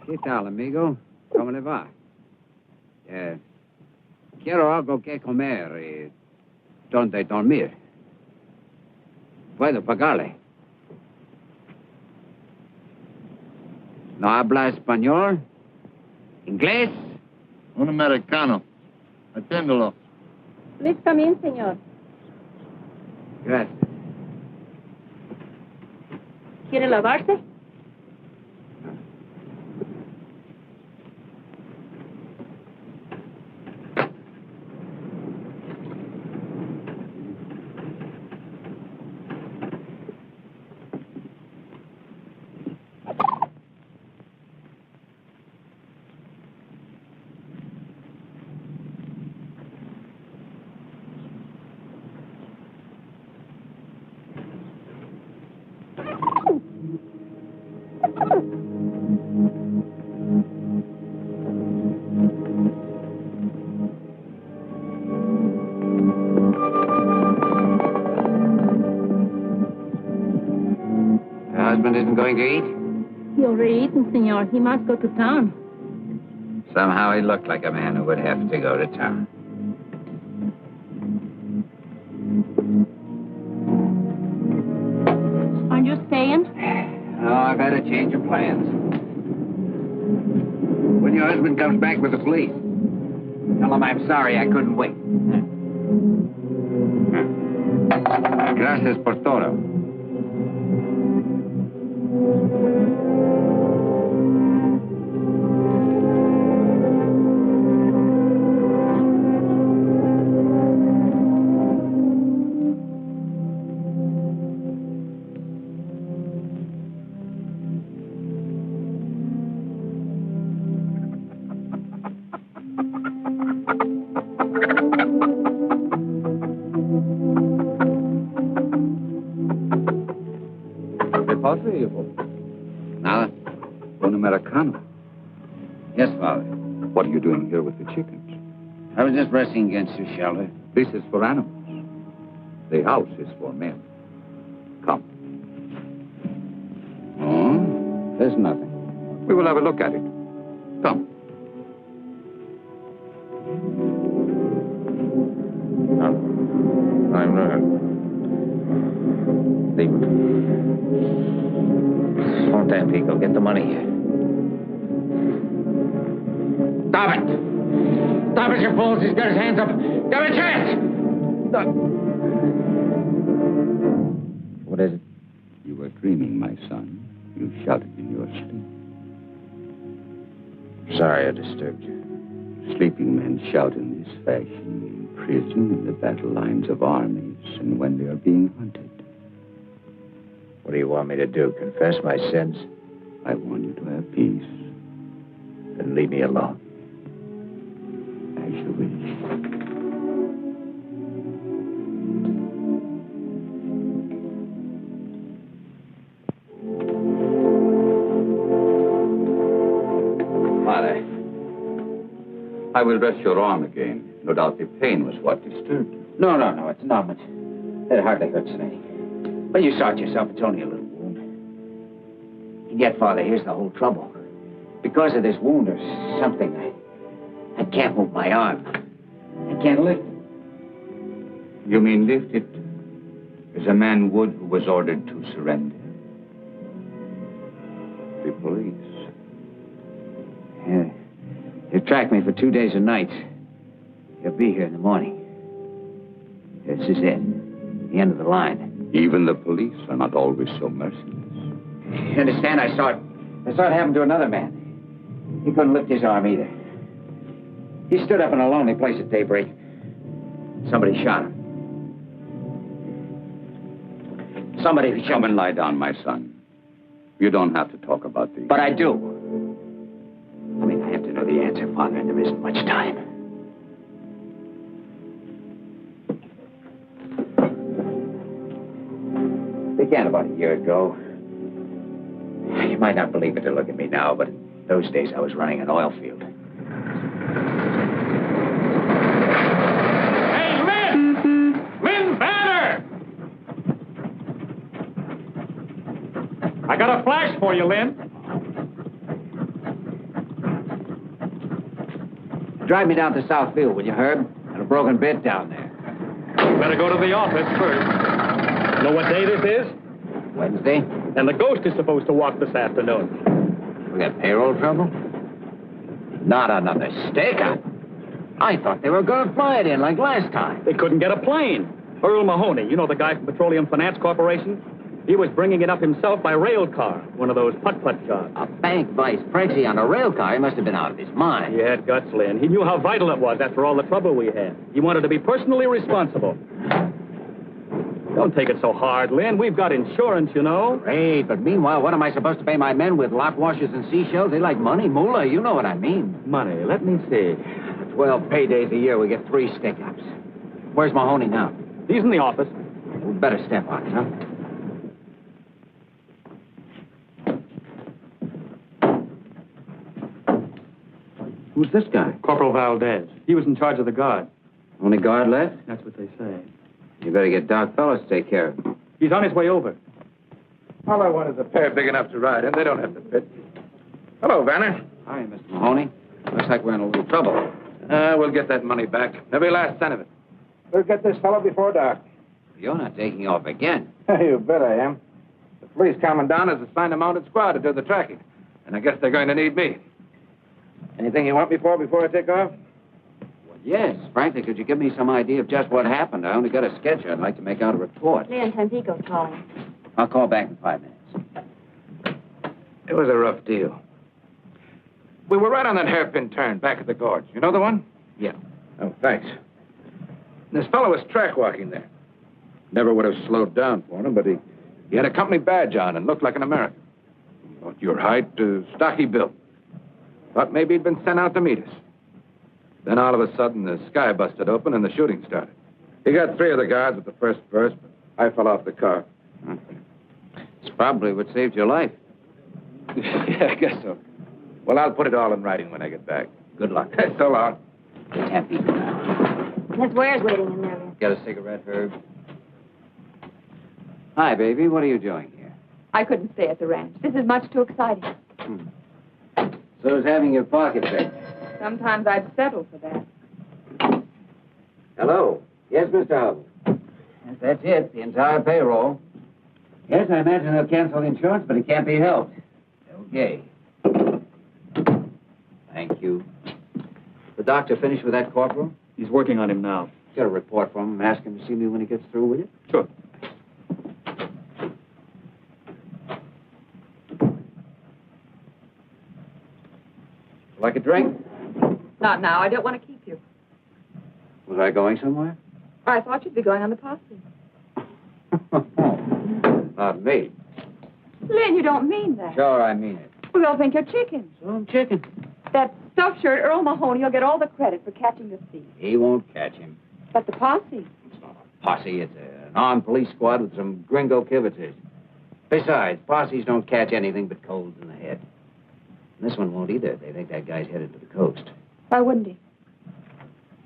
¿Qué tal, amigo? ¿Cómo le va? Quiero algo que comer y donde dormir. Puedo pagarle. ¿No habla español? ¿Inglés? Un americano. Atiéndolo. Please come in, señor. Gracias. ¿Quiere lavarse? Your husband isn't going to eat? He already eaten, senor. He must go to town. Somehow he looked like a man who would have to go to town. Aren't you staying? Oh, I've had a change of plans. When your husband comes back with the police, tell him I'm sorry I couldn't wait. Gracias por todo. Yes, Father. What are you doing here with the chickens? I was just resting against your shelter. This is for animals. The house is for men. Come. Oh? There's nothing. We will have a look at it. Come. Leave it. Sometime, Pico. Get the money here. Stop it! Stop it, you fools! He's got his hands up. Give him a chance! Stop. What is it? You were dreaming, my son. You shouted in your sleep. Sorry I disturbed you. Sleeping men shout in this fashion in prison, in the battle lines of armies, and when they are being hunted. What do you want me to do? Confess my sins? I want you to have peace. Then leave me alone. As you wish. Father. I will rest your arm again. No doubt the pain was what disturbed you. No, it's not much. It hardly hurts any. But you saw it yourself. It's only a little wound. And yet, Father, here's the whole trouble. Because of this wound, there's something. I can't move my arm. I can't lift it. You mean lift it as a man would who was ordered to surrender? The police. Yeah. They've tracked me for 2 days and nights. They'll be here in the morning. This is it. The end of the line. Even the police are not always so merciless. You understand? I saw it happen to another man. He couldn't lift his arm either. He stood up in a lonely place at daybreak. Somebody shot him. Somebody shot him. Come and lie down, my son. You don't have to talk about these. But I do. I mean, I have to know the answer, Father, and there isn't much time. Began about a year ago. You might not believe it to look at me now, but in those days I was running an oil field. Hey, Lynn! Lynn Banner! I got a flash for you, Lynn. Drive me down to South Field, will you, Herb? Got a broken bit down there. You better go to the office first. Know what day this is? Wednesday? And the ghost is supposed to walk this afternoon. We got payroll trouble? Not another stakeout. I thought they were going to fly it in like last time. They couldn't get a plane. Earl Mahoney, you know the guy from Petroleum Finance Corporation? He was bringing it up himself by rail car, one of those putt-putt jobs. A bank vice president on a rail car? He must have been out of his mind. He had guts, Lynn. He knew how vital it was after all the trouble we had. He wanted to be personally responsible. Don't take it so hard, Lynn. We've got insurance, you know. Great, but meanwhile, what am I supposed to pay my men with lock washers and seashells? They like money, moolah. You know what I mean. Money. Let me see. 12 paydays a year, we get 3 stick-ups. Where's Mahoney now? He's in the office. We better step on it, huh? Who's this guy? Corporal Valdez. He was in charge of the guard. Only guard left? That's what they say. You better get Doc Fellows to take care of him. He's on his way over. All I want is a pair big enough to ride in. They don't have to fit. Hello, Vanner. Hi, Mr. Mahoney. Looks like we're in a little trouble. We'll get that money back. Every last cent of it. We'll get this fellow before dark. You're not taking off again. You bet I am. The police commandant has assigned a mounted squad to do the tracking. And I guess they're going to need me. Anything you want me for before I take off? Well, yes. Frankly, could you give me some idea of just what happened? I only got a sketch. I'd like to make out a report. Leon Tampico's calling. I'll call back in 5 minutes. It was a rough deal. We were right on that hairpin turn back at the gorge. You know the one? Yeah. Oh, thanks. This fellow was track walking there. Never would have slowed down for him, but he had a company badge on and looked like an American. About your height, stocky built. Thought maybe he'd been sent out to meet us. Then all of a sudden, the sky busted open and the shooting started. He got 3 of the guards with the first burst, but I fell off the car. It's probably what saved your life. Yeah, I guess so. Well, I'll put it all in writing when I get back. Good luck. So long. We can't beat it now. Miss Ware's waiting in there. Got a cigarette, Herb? Hi, baby. What are you doing here? I couldn't stay at the ranch. This is much too exciting. So is having your pocket picked. Sometimes I'd settle for that. Hello. Yes, Mr. Hubble. Yes, that's it. The entire payroll. Yes, I imagine they'll cancel the insurance, but it can't be helped. Okay. Thank you. The doctor finished with that corporal? He's working on him now. Get a report from him. Ask him to see me when he gets through, will you? Sure. Like a drink? Not now. I don't want to keep you. Was I going somewhere? I thought you'd be going on the posse. Not me. Lynn, you don't mean that. Sure, I mean it. Well, they'll think you're chicken. So I'm chicken. That stuffed shirt, Earl Mahoney, will get all the credit for catching the thief. He won't catch him. But the posse. It's not a posse. It's an armed police squad with some gringo kibitzers. Besides, posses don't catch anything but colds in the head. And this one won't either. They think that guy's headed to the coast. Why wouldn't he?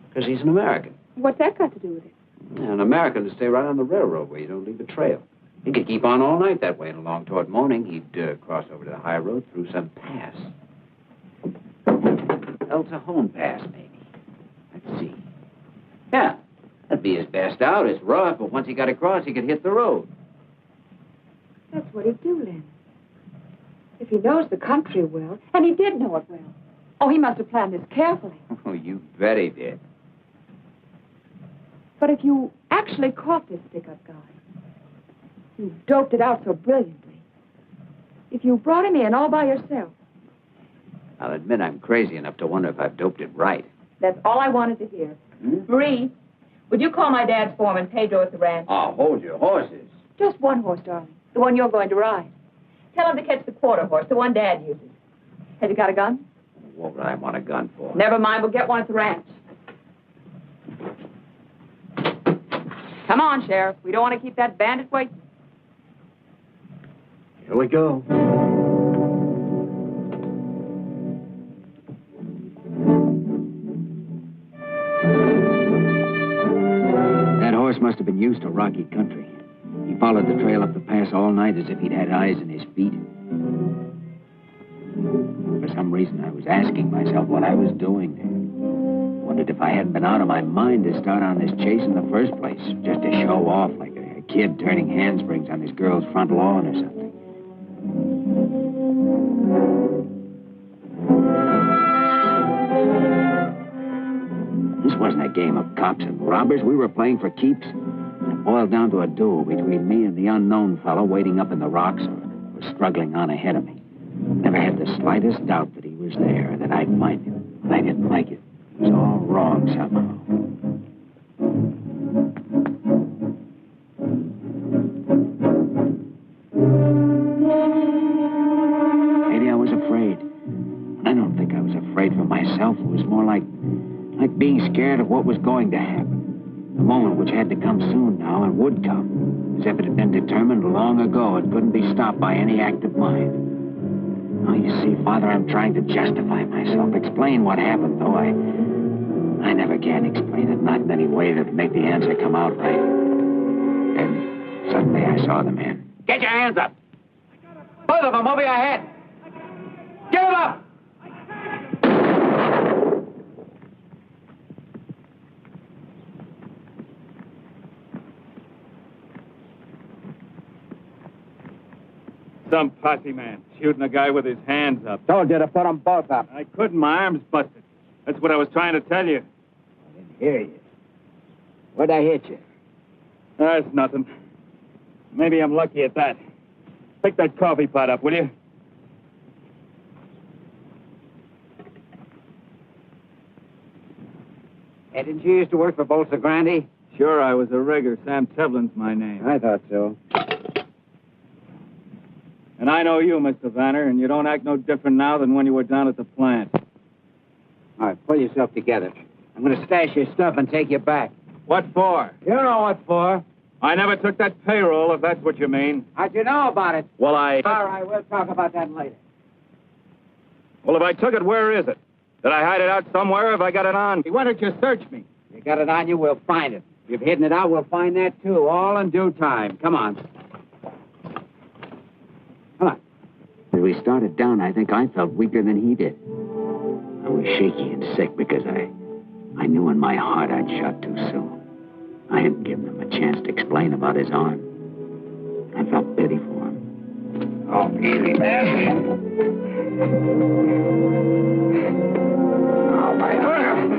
Because he's an American. What's that got to do with it? Yeah, an American to stay right on the railroad where you don't leave a trail. He could keep on all night that way, and along toward morning, he'd cross over to the high road through some pass. El Cajon Pass, maybe. Let's see. Yeah, that'd be his best out. It's rough, but once he got across, he could hit the road. That's what he'd do, Lynn. If he knows the country well, and he did know it well. Oh, he must have planned this carefully. Oh, you bet he did. But if you actually caught this stick-up guy, you doped it out so brilliantly. If you brought him in all by yourself. I'll admit I'm crazy enough to wonder if I've doped it right. That's all I wanted to hear. Marie, would you call my dad's foreman, Pedro, at the ranch? Oh, hold your horses. Just one horse, darling. The one you're going to ride. Tell him to catch the quarter horse, the one Dad uses. Has he got a gun? What would I want a gun for? Never mind, we'll get one at the ranch. Come on, Sheriff. We don't want to keep that bandit waiting. Here we go. That horse must have been used to rocky country. He followed the trail up the pass all night as if he'd had eyes in his feet. For some reason, I was asking myself what I was doing there. Wondered if I hadn't been out of my mind to start on this chase in the first place, just to show off like a kid turning handsprings on his girl's front lawn or something. This wasn't a game of cops and robbers. We were playing for keeps. It boiled down to a duel between me and the unknown fellow waiting up in the rocks or struggling on ahead of me. Never had the slightest doubt that he was there, that I'd find him. But I didn't like it. It was all wrong somehow. Maybe I was afraid. I don't think I was afraid for myself. It was more like being scared of what was going to happen. The moment which had to come soon now and would come. As if it had been determined long ago. It couldn't be stopped by any act of mine. Oh, you see, Father, I'm trying to justify myself. Explain what happened, though. I never can explain it. Not in any way that would make the answer come out right. Then, suddenly, I saw the man. Get your hands up! Both of them over your head! Give them up! Some posse man shooting a guy with his hands up. Told you to put them both up. I couldn't. My arm's busted. That's what I was trying to tell you. I didn't hear you. Where'd I hit you? That's nothing. Maybe I'm lucky at that. Pick that coffee pot up, will you? Hey, didn't you used to work for Bolsa Grande? Sure, I was a rigger. Sam Tevlin's my name. I thought so. And I know you, Mr. Vanner, and you don't act no different now than when you were down at the plant. All right, pull yourself together. I'm going to stash your stuff and take you back. What for? You know what for. I never took that payroll, if that's what you mean. How'd you know about it? Well, All right, we'll talk about that later. Well, if I took it, where is it? Did I hide it out somewhere? Have I got it on? Why don't you search me? You got it on you, we'll find it. If you've hidden it out, we'll find that too, all in due time. Come on. Come on. When we started down, I think I felt weaker than he did. I was shaky and sick because I knew in my heart I'd shot too soon. I hadn't given him a chance to explain about his arm. I felt pity for him. Oh, easy, man. Oh, my arm.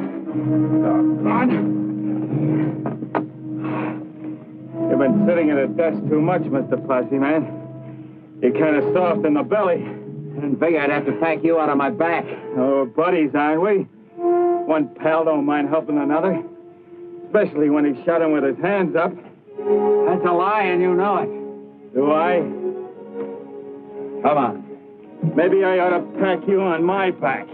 You've been sitting at a desk too much, Mr. Posse, man. You're kind of soft in the belly. I didn't figure I'd have to pack you out on my back. Oh, we're buddies, aren't we? One pal don't mind helping another. Especially when he shot him with his hands up. That's a lie, and you know it. Do I? Come on. Maybe I ought to pack you on my back.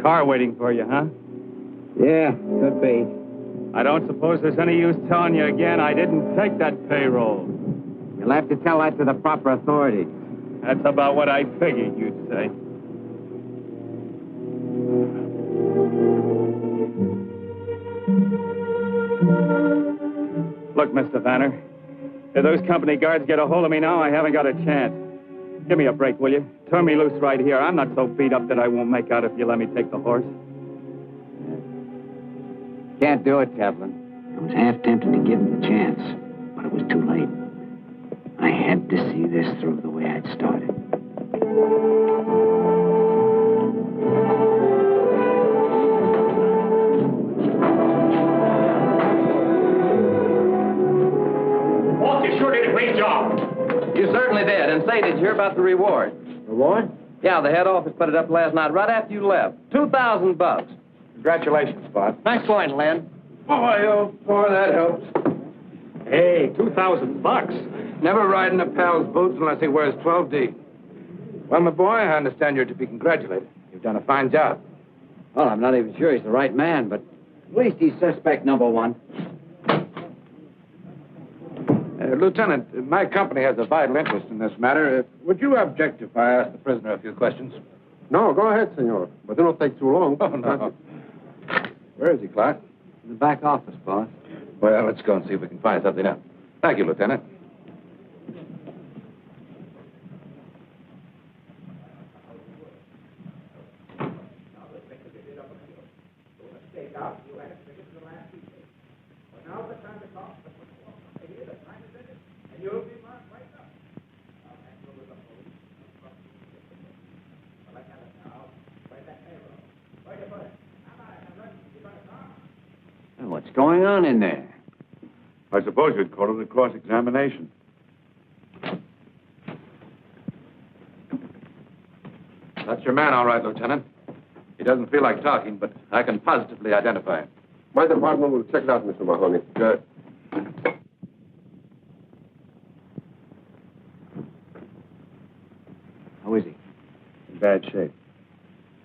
Car waiting for you, huh? Yeah, could be. I don't suppose there's any use telling you again I didn't take that payroll. You'll have to tell that to the proper authorities. That's about what I figured you'd say. Look, Mr. Vanner, if those company guards get a hold of me now, I haven't got a chance. Give me a break, will you? Turn me loose right here. I'm not so beat up that I won't make out if you let me take the horse. Can't do it, Kaplan. I was half tempted to give him the chance, but it was too late. I had to see this through the way I'd started. Boss, you sure did a great job. You certainly did. And say, did you hear about the reward? Reward? Yeah, the head office put it up last night right after you left. $2,000. Congratulations, Spot. Nice going, Len. Oh, that helps. Hey, $2,000. Never ride in a pal's boots unless he wears 12D. Well, my boy, I understand you're to be congratulated. You've done a fine job. Well, I'm not even sure he's the right man, but at least he's suspect number one. Lieutenant, my company has a vital interest in this matter. Would you object if I ask the prisoner a few questions? No, go ahead, senor. But do not take too long. Oh, no. Where is he, Clark? In the back office, boss. Well, let's go and see if we can find something out. Thank you, Lieutenant. What's going on in there? I suppose you'd call it a cross-examination. That's your man, all right, Lieutenant. He doesn't feel like talking, but I can positively identify him. My department will check it out, Mr. Mahoney. Good. How is he? In bad shape.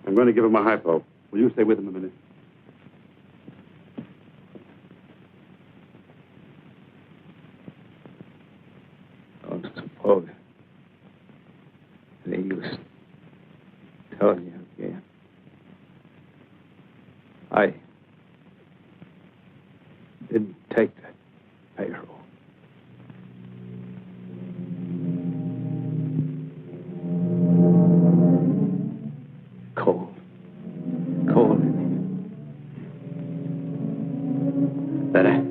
I'm going to give him a hypo. Will you stay with him a minute? Don't suppose any use telling you again. I didn't take that payroll. Cold. Cold in here. Better.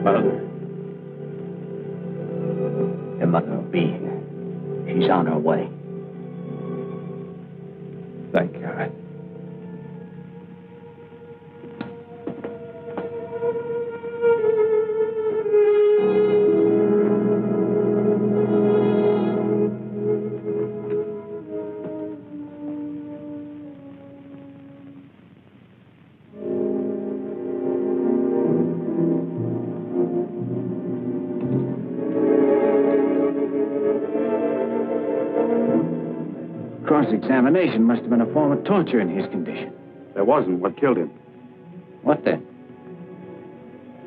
Mother. Your mother will be here. She's on her way. Thank God. cross-examination must have been a form of torture in his condition. There wasn't. What killed him? What then?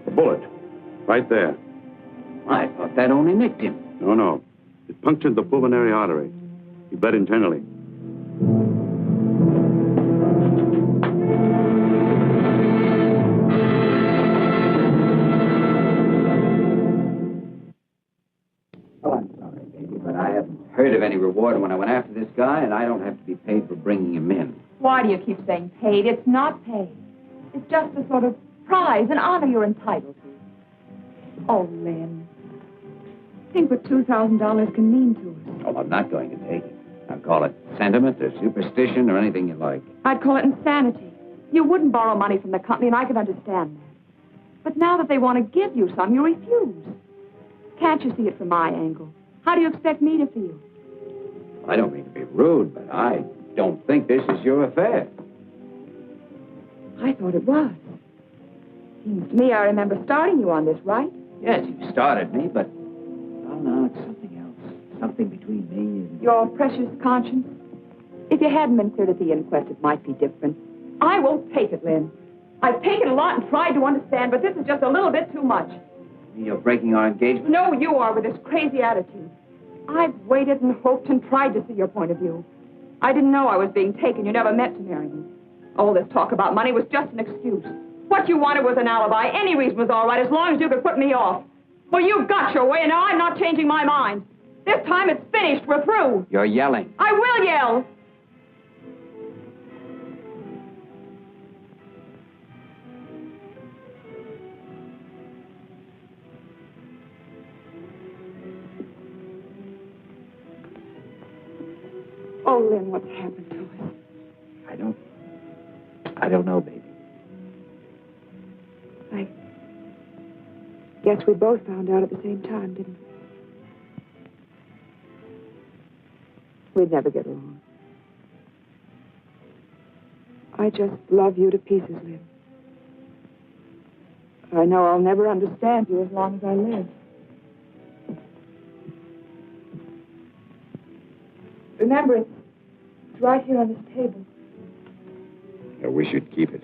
A bullet. Right there. I thought that only nicked him. No. It punctured the pulmonary artery. He bled internally. Oh, I'm sorry, baby, but I haven't heard of any reward when I went after this guy, and I don't have to be paid for bringing him in. Why do you keep saying paid? It's not paid. It's just a sort of prize, an honor you're entitled to. Oh, Lynn. Think what $2,000 can mean to us. Oh, I'm not going to take it. I'll call it sentiment or superstition or anything you like. I'd call it insanity. You wouldn't borrow money from the company, and I could understand that. But now that they want to give you some, you refuse. Can't you see it from my angle? How do you expect me to feel? I don't mean to be rude, but I don't think this is your affair. I thought it was. Seems to me I remember starting you on this, right? Yes, you started me, but... Oh, no, it's something else. Something between me and... Your precious conscience? If you hadn't been cleared at the inquest, it might be different. I won't take it, Lynn. I've taken a lot and tried to understand, but this is just a little bit too much. You're breaking our engagement? No, you are with this crazy attitude. I've waited and hoped and tried to see your point of view. I didn't know I was being taken. You never meant to marry me. All this talk about money was just an excuse. What you wanted was an alibi. Any reason was all right, as long as you could put me off. Well, you got your way, and now I'm not changing my mind. This time it's finished. We're through. You're yelling. I will yell. Oh, Lynn, what's happened to us? I don't know, baby. I guess we both found out at the same time, didn't we? We'd never get along. I just love you to pieces, Lynn. I know I'll never understand you as long as I live. Remember, it's right here on this table. We should keep it.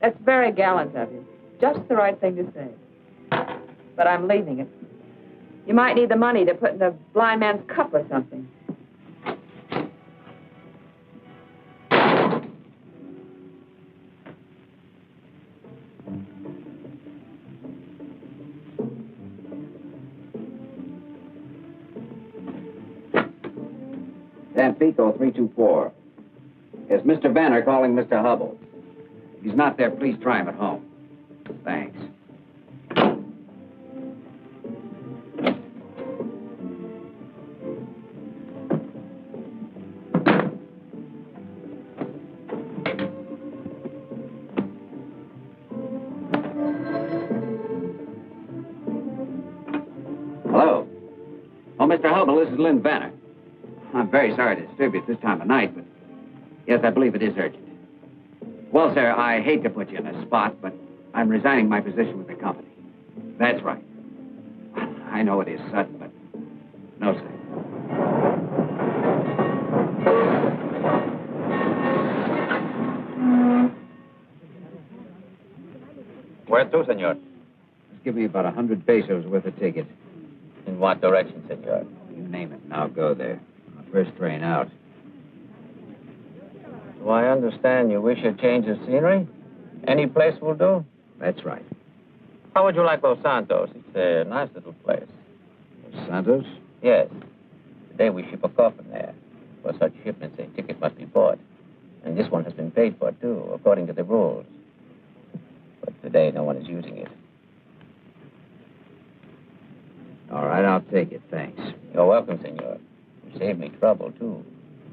That's very gallant of you. Just the right thing to say. But I'm leaving it. You might need the money to put in the blind man's cup or something. Tampico 324. Is Mr. Banner calling Mr. Hubble? If he's not there, please try him at home. Thanks. Hello. Oh, Mr. Hubble, this is Lynn Banner. I'm very sorry to disturb you at this time of night, but yes, I believe it is urgent. Well, sir, I hate to put you in a spot, but I'm resigning my position with the company. That's right. I know it is sudden, but no, sir. Where to, senor? Just give me about 100 pesos worth of ticket. In what direction, senor? You name it, and I'll go there. First train out. Do I understand you wish a change of scenery? Any place will do? That's right. How would you like Los Santos? It's a nice little place. Los Santos? Yes. Today we ship a coffin there. For such shipments, a ticket must be bought. And this one has been paid for, too, according to the rules. But today no one is using it. All right, I'll take it, thanks. You're welcome, senor. You saved me trouble, too.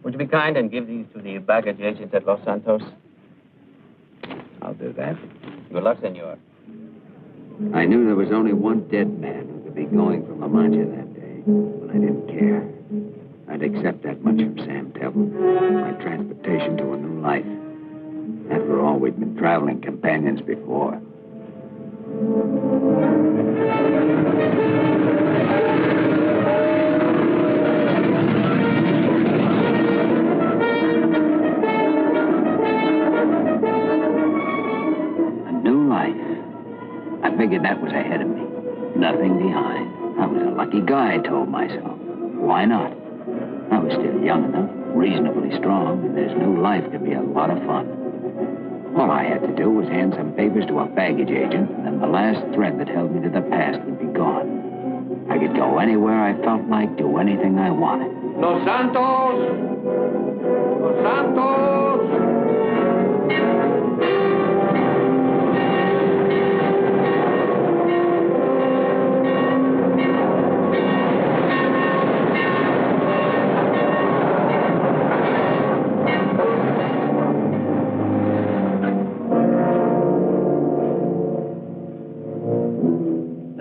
Would you be kind and give these to the baggage agent at Los Santos? I'll do that. Good luck, senor. I knew there was only one dead man who could be going from La Mancha that day, but I didn't care. I'd accept that much from Sam Temple, my transportation to a new life. After all, we'd been traveling companions before. nothing behind. I was a lucky guy, I told myself. Why not? I was still young enough, reasonably strong, and this new life could be a lot of fun. All I had to do was hand some papers to a baggage agent, and then the last thread that held me to the past would be gone. I could go anywhere I felt like, do anything I wanted. Los Santos! Los Santos!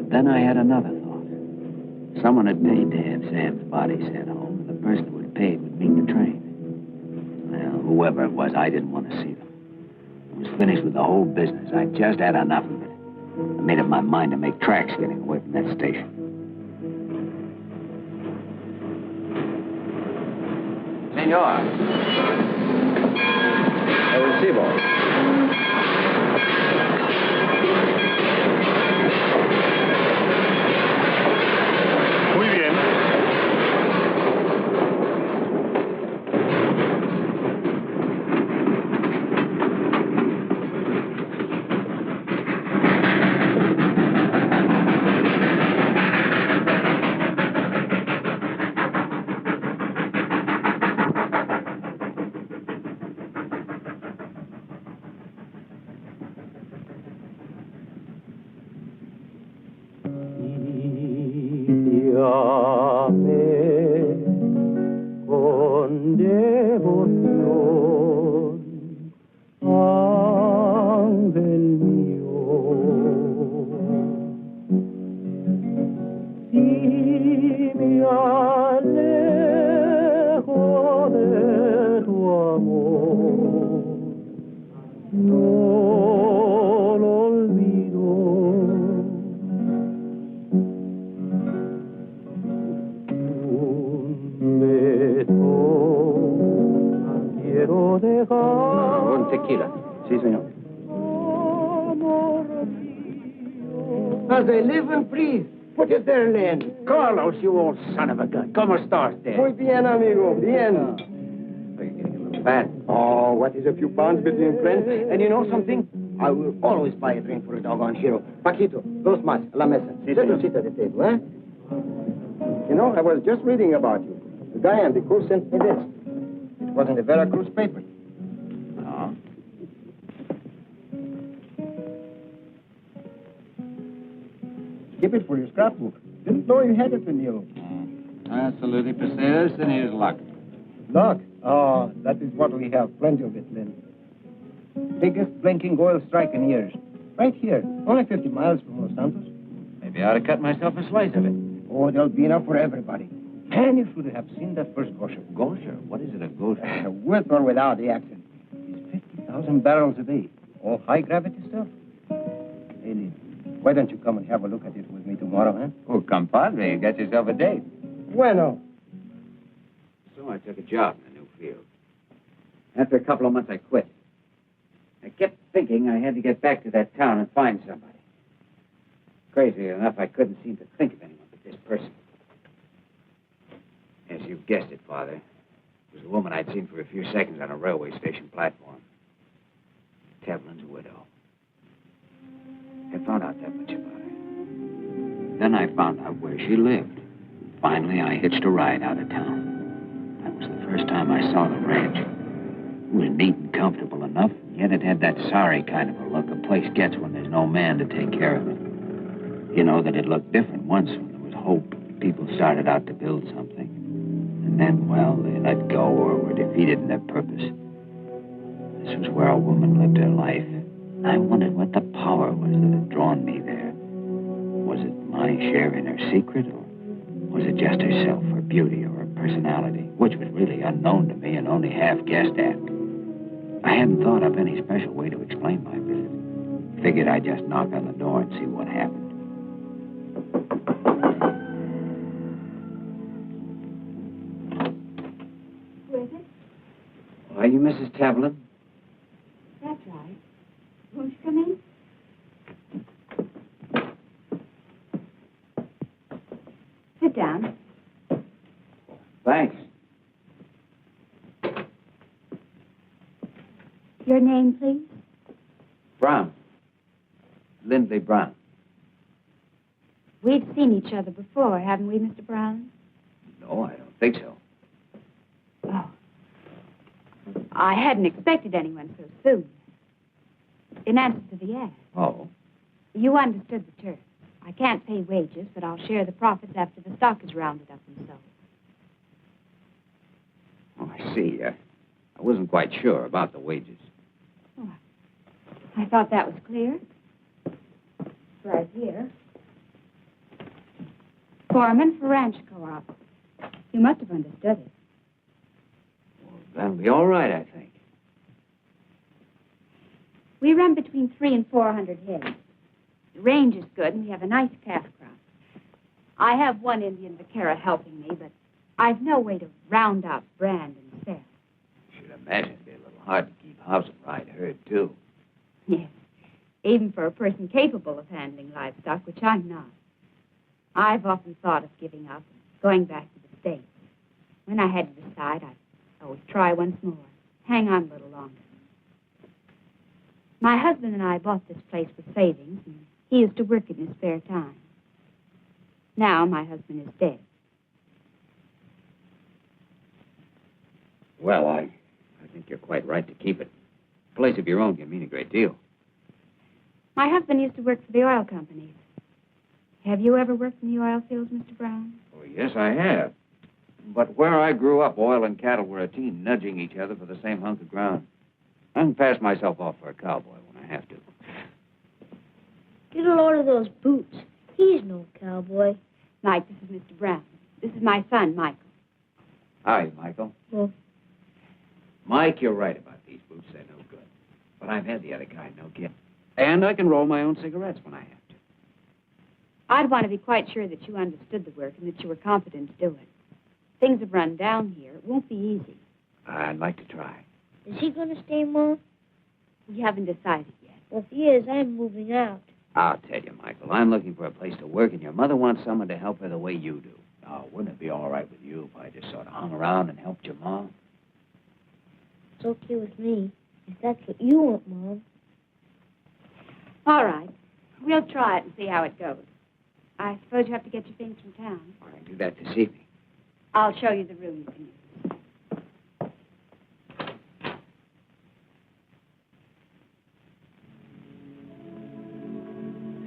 Then I had another thought. Someone had paid to have Sam's body sent home, and the person who had paid would meet the train. Well, whoever it was, I didn't want to see them. I was finished with the whole business. I just had enough of it. I made up my mind to make tracks getting away from that station. Senor. El recibo. Muy bien. Con devoción, ángel mío, si me alejo de tu amor, no lo olvido. Quiero dejar. Un tequila. Sí, señor. As they live and breathe. What is their name? Carlos, you old son of a gun. ¿Cómo está usted? Muy bien, amigo. Bien. Are you getting a little fat? Oh, what is a few pounds between friends? And you know something? I will always buy a drink for a doggone hero. Paquito, dos más, a la mesa. Sí, Set señor. your seat at the table, eh? You know, I was just reading about you. The guy on the coast sent me this. It was in the Veracruz paper. Oh. Keep it for your scrapbook. Didn't know you had it in you. Absolutely perseus in his luck. Luck? Oh, that is what we have. Plenty of it, Lynn. Biggest blinking oil strike in years. Right here. Only 50 miles from Los Santos. Maybe I ought to cut myself a slice of it. Oh, there'll be enough for everybody. And you should have seen that first gosher. Gosher? What is it, a gosher? With or without the accent. It's 50,000 barrels a day. All high gravity stuff. Hey, Lynn, why don't you come and have a look at it with me tomorrow, huh? Oh, compadre, you got yourself a date. Bueno. So I took a job in a new field. After a couple of months, I quit. I kept thinking I had to get back to that town and find somebody. Crazy enough, I couldn't seem to think of anyone but this person. Yes, you guessed it, Father. It was a woman I'd seen for a few seconds on a railway station platform. Tevlin's widow. I found out that much about her. Then I found out where she lived. Finally, I hitched a ride out of town. That was the first time I saw the ranch. It was neat and comfortable enough, yet it had that sorry kind of a look a place gets when there's no man to take care of it. You know that it looked different once when there was hope. People started out to build something. And then, well, they let go or were defeated in their purpose. This was where a woman lived her life. I wondered what the power was that had drawn me there. Was it my share in her secret, or was it just herself, her beauty, or her personality, which was really unknown to me and only half guessed at? I hadn't thought up any special way to explain my visit. Figured I'd just knock on the door and see what happened. Who is it? Are you Mrs. Tevlin? That's right. Won't you come in? Sit down. Thanks. Your name, please? Brown. Lindley Brown. We've seen each other before, haven't we, Mr. Brown? No, I don't think so. Oh. I hadn't expected anyone so soon. In answer to the ad, Oh? you understood the terms. I can't pay wages, but I'll share the profits after the stock is rounded up and sold. Oh, I see. I wasn't quite sure about the wages. Oh, I thought that was clear. Right here. Foreman for ranch co-op. You must have understood it. Well, that'll be all right, I think. We run between 300 and 400 heads. The range is good, and we have a nice calf crop. I have one Indian vaquero helping me, but I've no way to round up, brand, and sell. I should imagine it'd be a little hard to keep house and ride herd, too. Yes, even for a person capable of handling livestock, which I'm not. I've often thought of giving up and going back to the States. When I had to decide, I would try once more, hang on a little longer. My husband and I bought this place with savings, and he used to work in his spare time. Now my husband is dead. Well, I think you're quite right to keep it. A place of your own can mean a great deal. My husband used to work for the oil companies. Have you ever worked in the oil fields, Mr. Brown? Oh, yes, I have. But where I grew up, oil and cattle were a team, nudging each other for the same hunk of ground. I can pass myself off for a cowboy when I have to. Get a load of those boots. He's no cowboy. Mike, this is Mr. Brown. This is my son, Michael. Hi, Michael. Well, Mike, you're right about these boots. They're no good. But I've had the other kind, no kidding. And I can roll my own cigarettes when I have to. I'd want to be quite sure that you understood the work and that you were competent to do it. Things have run down here. It won't be easy. I'd like to try. is he going to stay, Mom? We haven't decided yet. Well, if he is, I'm moving out. I'll tell you, Michael, I'm looking for a place to work, and your mother wants someone to help her the way you do. Now, wouldn't it be all right with you if I just sort of hung around and helped your mom? It's okay with me, if that's what you want, Mom. All right. We'll try it and see how it goes. I suppose you have to get your things from town. I can do that this evening. I'll show you the room you can use.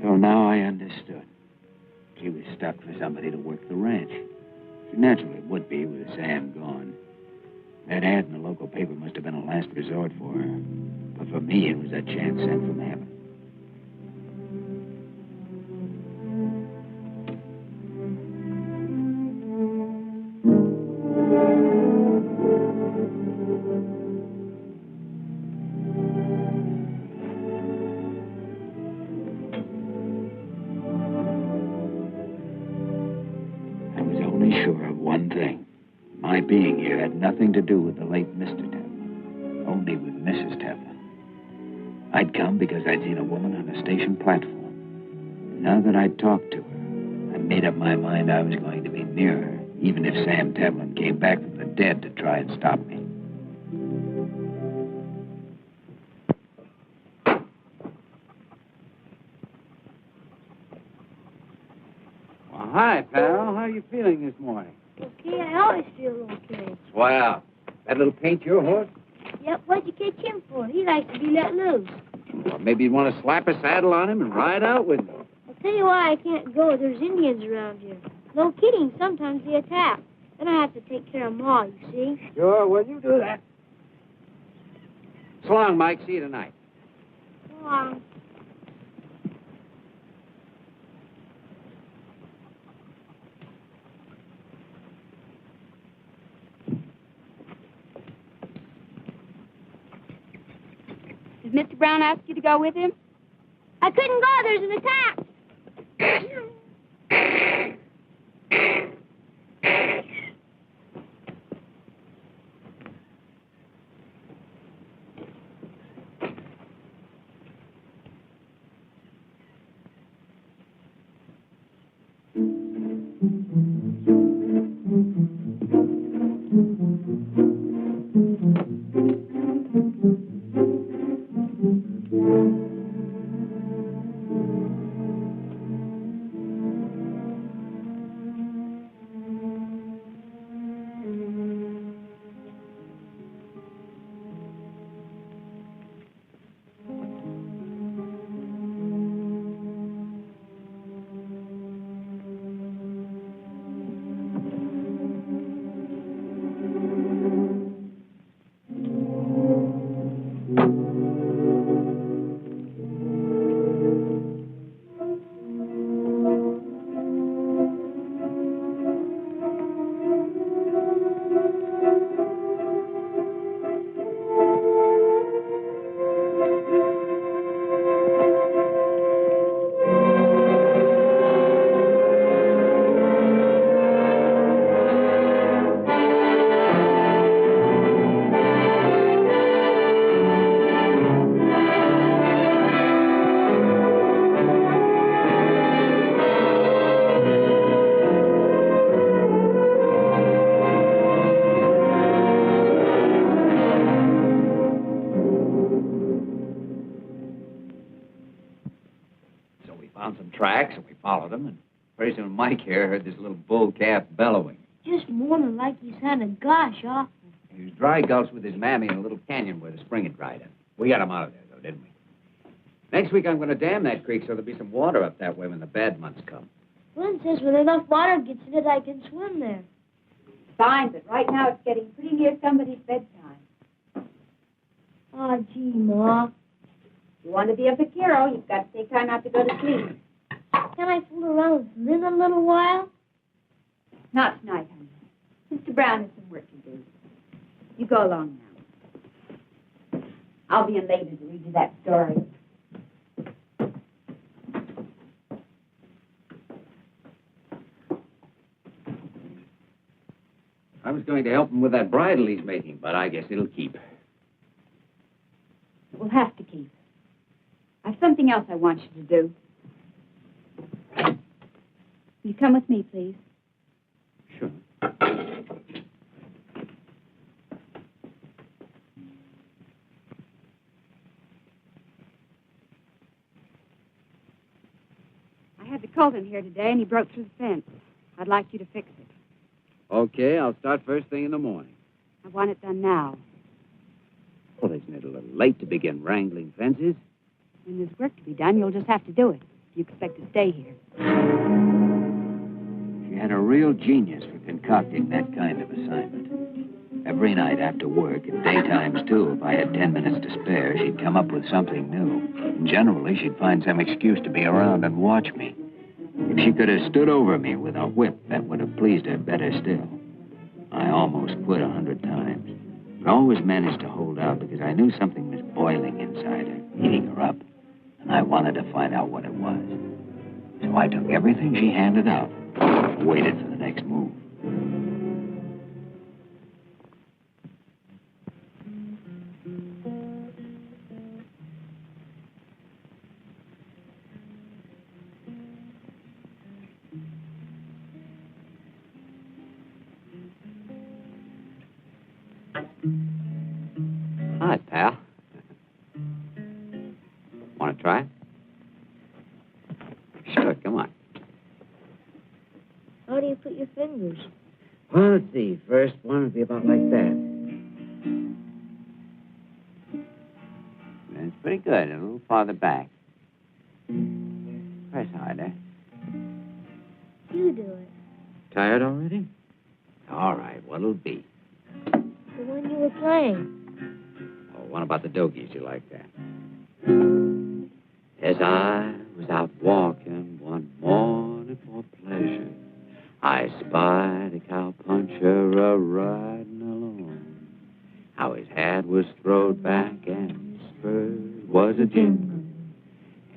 So now I understood. She was stuck for somebody to work the ranch. She naturally would be with Sam gone. That ad in the local paper must have been a last resort for her. But for me, it was a chance sent from heaven. Sure of one thing. My being here had nothing to do with the late Mr. Tevlin, only with Mrs. Tevlin. I'd come because I'd seen a woman on a station platform. Now that I'd talked to her, I made up my mind I was going to be near her, even if Sam Tevlin came back from the dead to try and stop me. Hi, pal. How are you feeling this morning? Okay, I always feel okay. Swell. That little paint your horse? Yep, what'd you catch him for? He likes to be let loose. Well, maybe you'd want to slap a saddle on him and ride out with him. I'll tell you why I can't go. There's Indians around here. No kidding, sometimes they attack. Then I have to take care of Ma, you see. Sure, well, you do that. So long, Mike. See you tonight. So long. Did Mr. Brown ask you to go with him? I couldn't go. There's an attack. them, and pretty soon Mike here heard this little bull calf bellowing. Just mourning like he's had a gosh awful. He was dry gulched with his mammy in a little canyon where the spring had dried up. We got him out of there, though, didn't we? Next week, I'm going to dam that creek so there'll be some water up that way when the bad months come. Glenn says when enough water gets in it, I can swim there. Fine, but right now it's getting pretty near somebody's bedtime. Oh, gee, Ma. If you want to be a vaquero, you've got to take time out to go to sleep. Can I fool around with Lynn a little while? Not tonight, honey. Mr. Brown has some work to do. You go along now. I'll be in later to read you that story. I was going to help him with that bridle he's making, but I guess it'll keep. We'll have to keep. I've something else I want you to do. Will you come with me, please? Sure. I had the colt in here today, and he broke through the fence. I'd like you to fix it. Okay, I'll start first thing in the morning. I want it done now. Well, isn't it a little late to begin wrangling fences? When there's work to be done, you'll just have to do it. If you expect to stay here. She had a real genius for concocting that kind of assignment. Every night after work, and daytimes too, if I had 10 minutes to spare, she'd come up with something new. And generally, she'd find some excuse to be around and watch me. If she could have stood over me with a whip, that would have pleased her better still. I almost quit 100 times, but always managed to hold out because I knew something was boiling inside her, eating her up, and I wanted to find out what it was. So I took everything she handed out, waited for the next move. Hi, pal. Want to try it? Sure, come on. How do you put your fingers? Well, let's see. First one would be about like that. That's pretty good. A little farther back. Press harder. You do it. Tired already? All right, what'll it be? The one you were playing. Oh, one about the dogies. You like that? As I was out walking one morning for pleasure, I spied a cowpuncher a-riding along. How his hat was throwed back and his spurs was a-jingling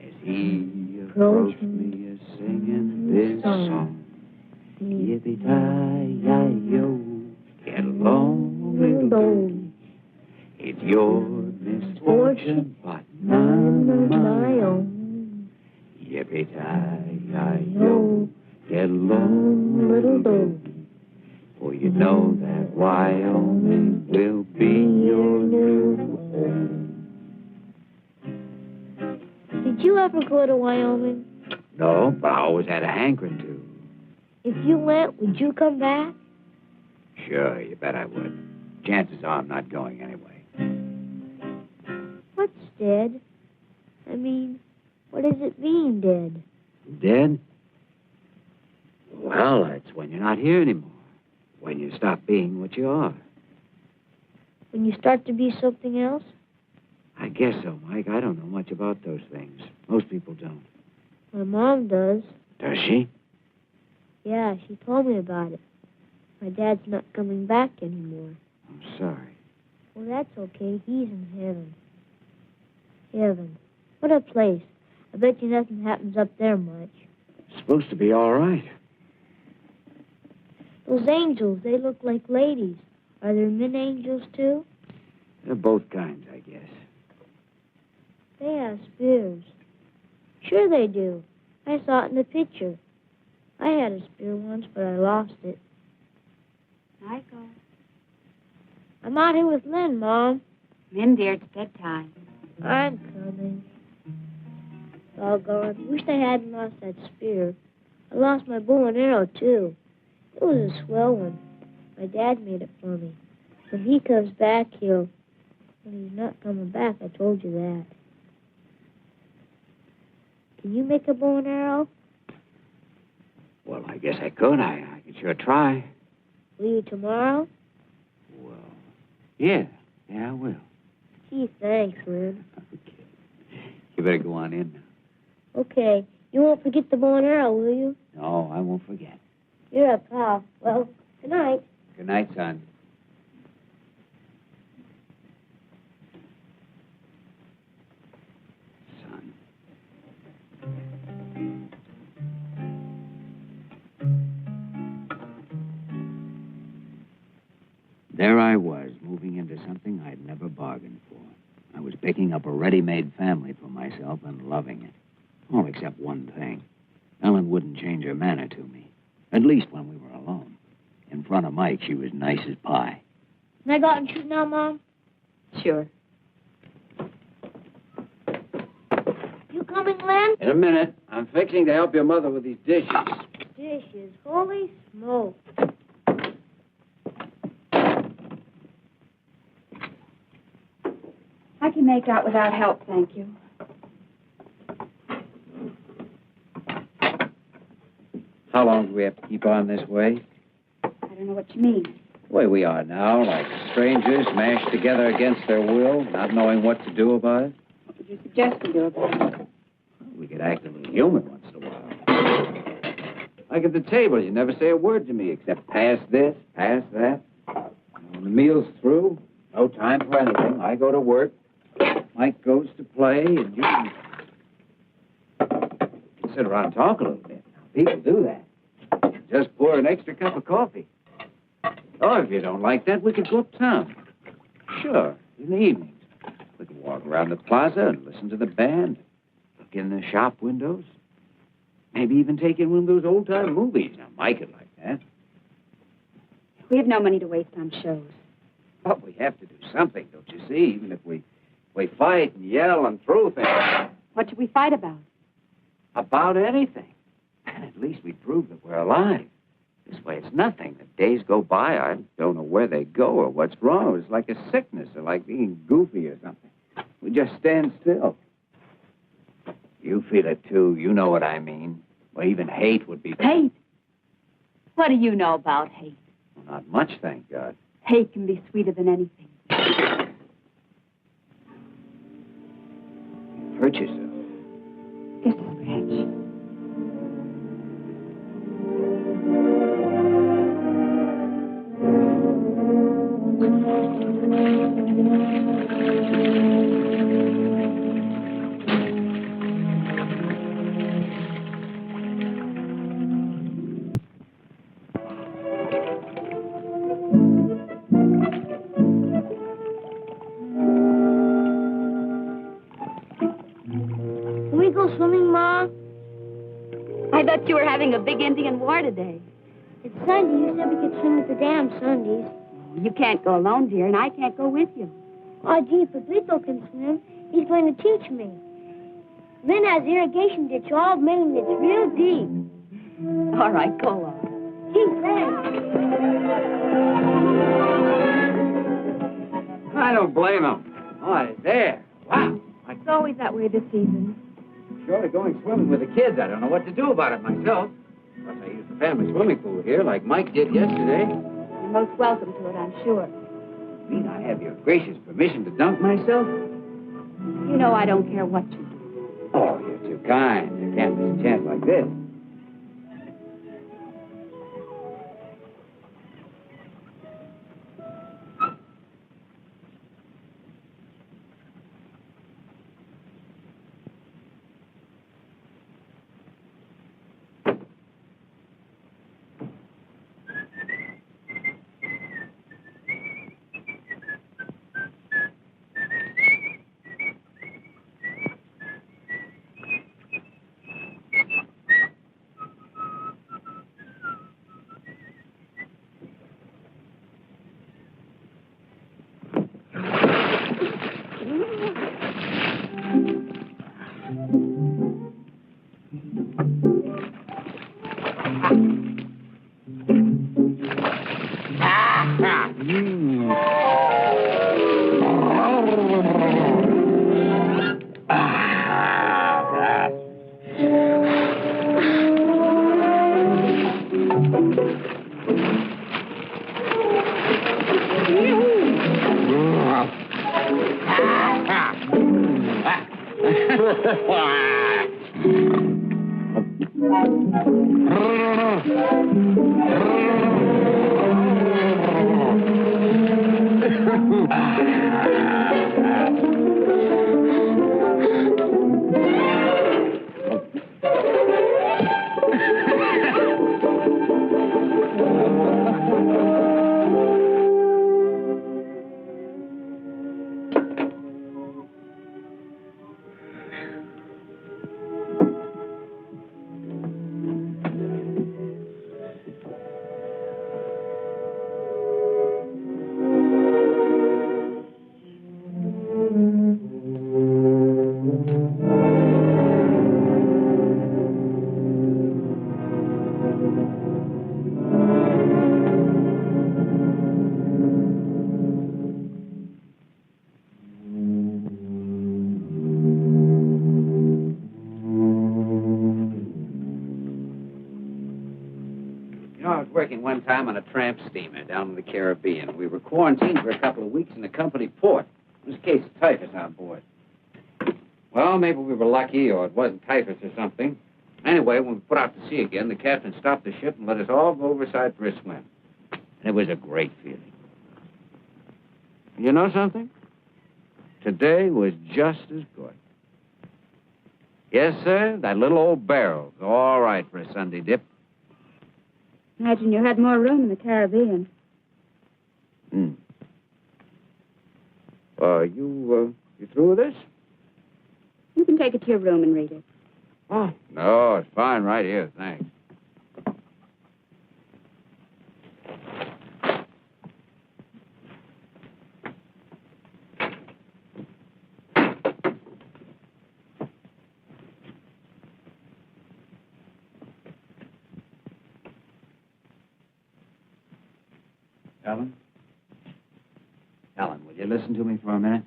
as he approached me a-singing this song. Yippee-ki-yi-yo, get along, little doggy. It's your misfortune, but none of my own. Yippee-ki-yi-yo, get along, little doggy. For you know that Wyoming will be your new home. Did you ever go to Wyoming? No, but I always had a hankering to. If you went, would you come back? Sure, you bet I would. Chances are I'm not going anyway. What's dead? I mean, what does it mean, dead? Dead? Well, that's when you're not here anymore. When you stop being what you are. When you start to be something else? I guess so, Mike. I don't know much about those things. Most people don't. My mom does. Does she? Yeah, she told me about it. My dad's not coming back anymore. I'm sorry. Well, that's okay. He's in heaven. Heaven. What a place. I bet you nothing happens up there much. It's supposed to be all right. Those angels, they look like ladies. Are there men angels, too? They're both kinds, I guess. They have spears. Sure they do. I saw it in the picture. I had a spear once, but I lost it. Michael. I'm out here with Lynn, Mom. Lynn, dear, it's bedtime. I'm coming. Doggone. Wish I hadn't lost that spear. I lost my bow and arrow, too. It was a swell one. My dad made it for me. When he comes back, he'll... Well, he's not coming back, I told you that. Can you make a bow and arrow? Well, I guess I could. I could sure try. Will you tomorrow? Well, yeah. Yeah, I will. Gee, thanks, Lynn. Okay. You better go on in now. Okay. You won't forget the bow and arrow, will you? No, I won't forget. You're a pal. Well, good night. Good night, son. Son. There I was, moving into something I'd never bargained for. I was picking up a ready-made family for myself and loving it. All except one thing. Ellen wouldn't change her manner to me. At least when we were alone. In front of Mike, she was nice as pie. Can I go out and shoot now, Mom? Sure. You coming, Lynn? In a minute. I'm fixing to help your mother with these dishes. Dishes. Holy smoke. I can make out without help, thank you. How long do we have to keep on this way? I don't know what you mean. The way we are now, like strangers mashed together against their will, not knowing what to do about it. What would you suggest we do about it? We could act a little human once in a while. Like at the table, you never say a word to me except pass this, pass that. When the meal's through, no time for anything. I go to work. Mike goes to play, and you sit around and talk a little bit. People do that. Just pour an extra cup of coffee. Oh, if you don't like that, we could go uptown. Sure, in the evenings. We could walk around the plaza and listen to the band. Look in the shop windows. Maybe even take in one of those old-time movies. Now, Mike would like that. We have no money to waste on shows. But we have to do something, don't you see? Even if we fight and yell and throw things. What should we fight about? About anything. And at least we prove that we're alive. This way it's nothing. The days go by, I don't know where they go or what's wrong. It's like a sickness or like being goofy or something. We just stand still. You feel it, too. You know what I mean. Well, even hate would be... Hate? What do you know about hate? Well, not much, thank God. Hate can be sweeter than anything. You've hurt yourself. Just a scratch. Can we go swimming, Mom? I thought you were having a big Indian war today. It's Sunday. You said we could swim at the dam Sundays. You can't go alone, dear, and I can't go with you. Oh, gee, Pedrito can swim. He's going to teach me. Lynn has irrigation ditch all made and it's real deep. All right, go along. Gee, thanks. I don't blame him. Oh, it's there. Wow. It's always that way this season. Short of going swimming with the kids, I don't know what to do about it myself. Plus, I use the family swimming pool here like Mike did yesterday. You're most welcome to it, I'm sure. Mean I have your gracious permission to dunk myself? You know I don't care what you do. Oh, you're too kind. You can't miss a chance like this. I was working one time on a tramp steamer down in the Caribbean. We were quarantined for a couple of weeks in the company port. There was a case of typhus on board. Well, maybe we were lucky, or it wasn't typhus or something. Anyway, when we put out to sea again, the captain stopped the ship and let us all go overside for a swim. And it was a great feeling. You know something? Today was just as good. Yes, sir, that little old barrel's all right for a Sunday dip. Imagine you had more room in the Caribbean. You through with this? You can take it to your room and read it. Oh, no, it's fine right here, thanks. Ellen? Ellen, will you listen to me for a minute?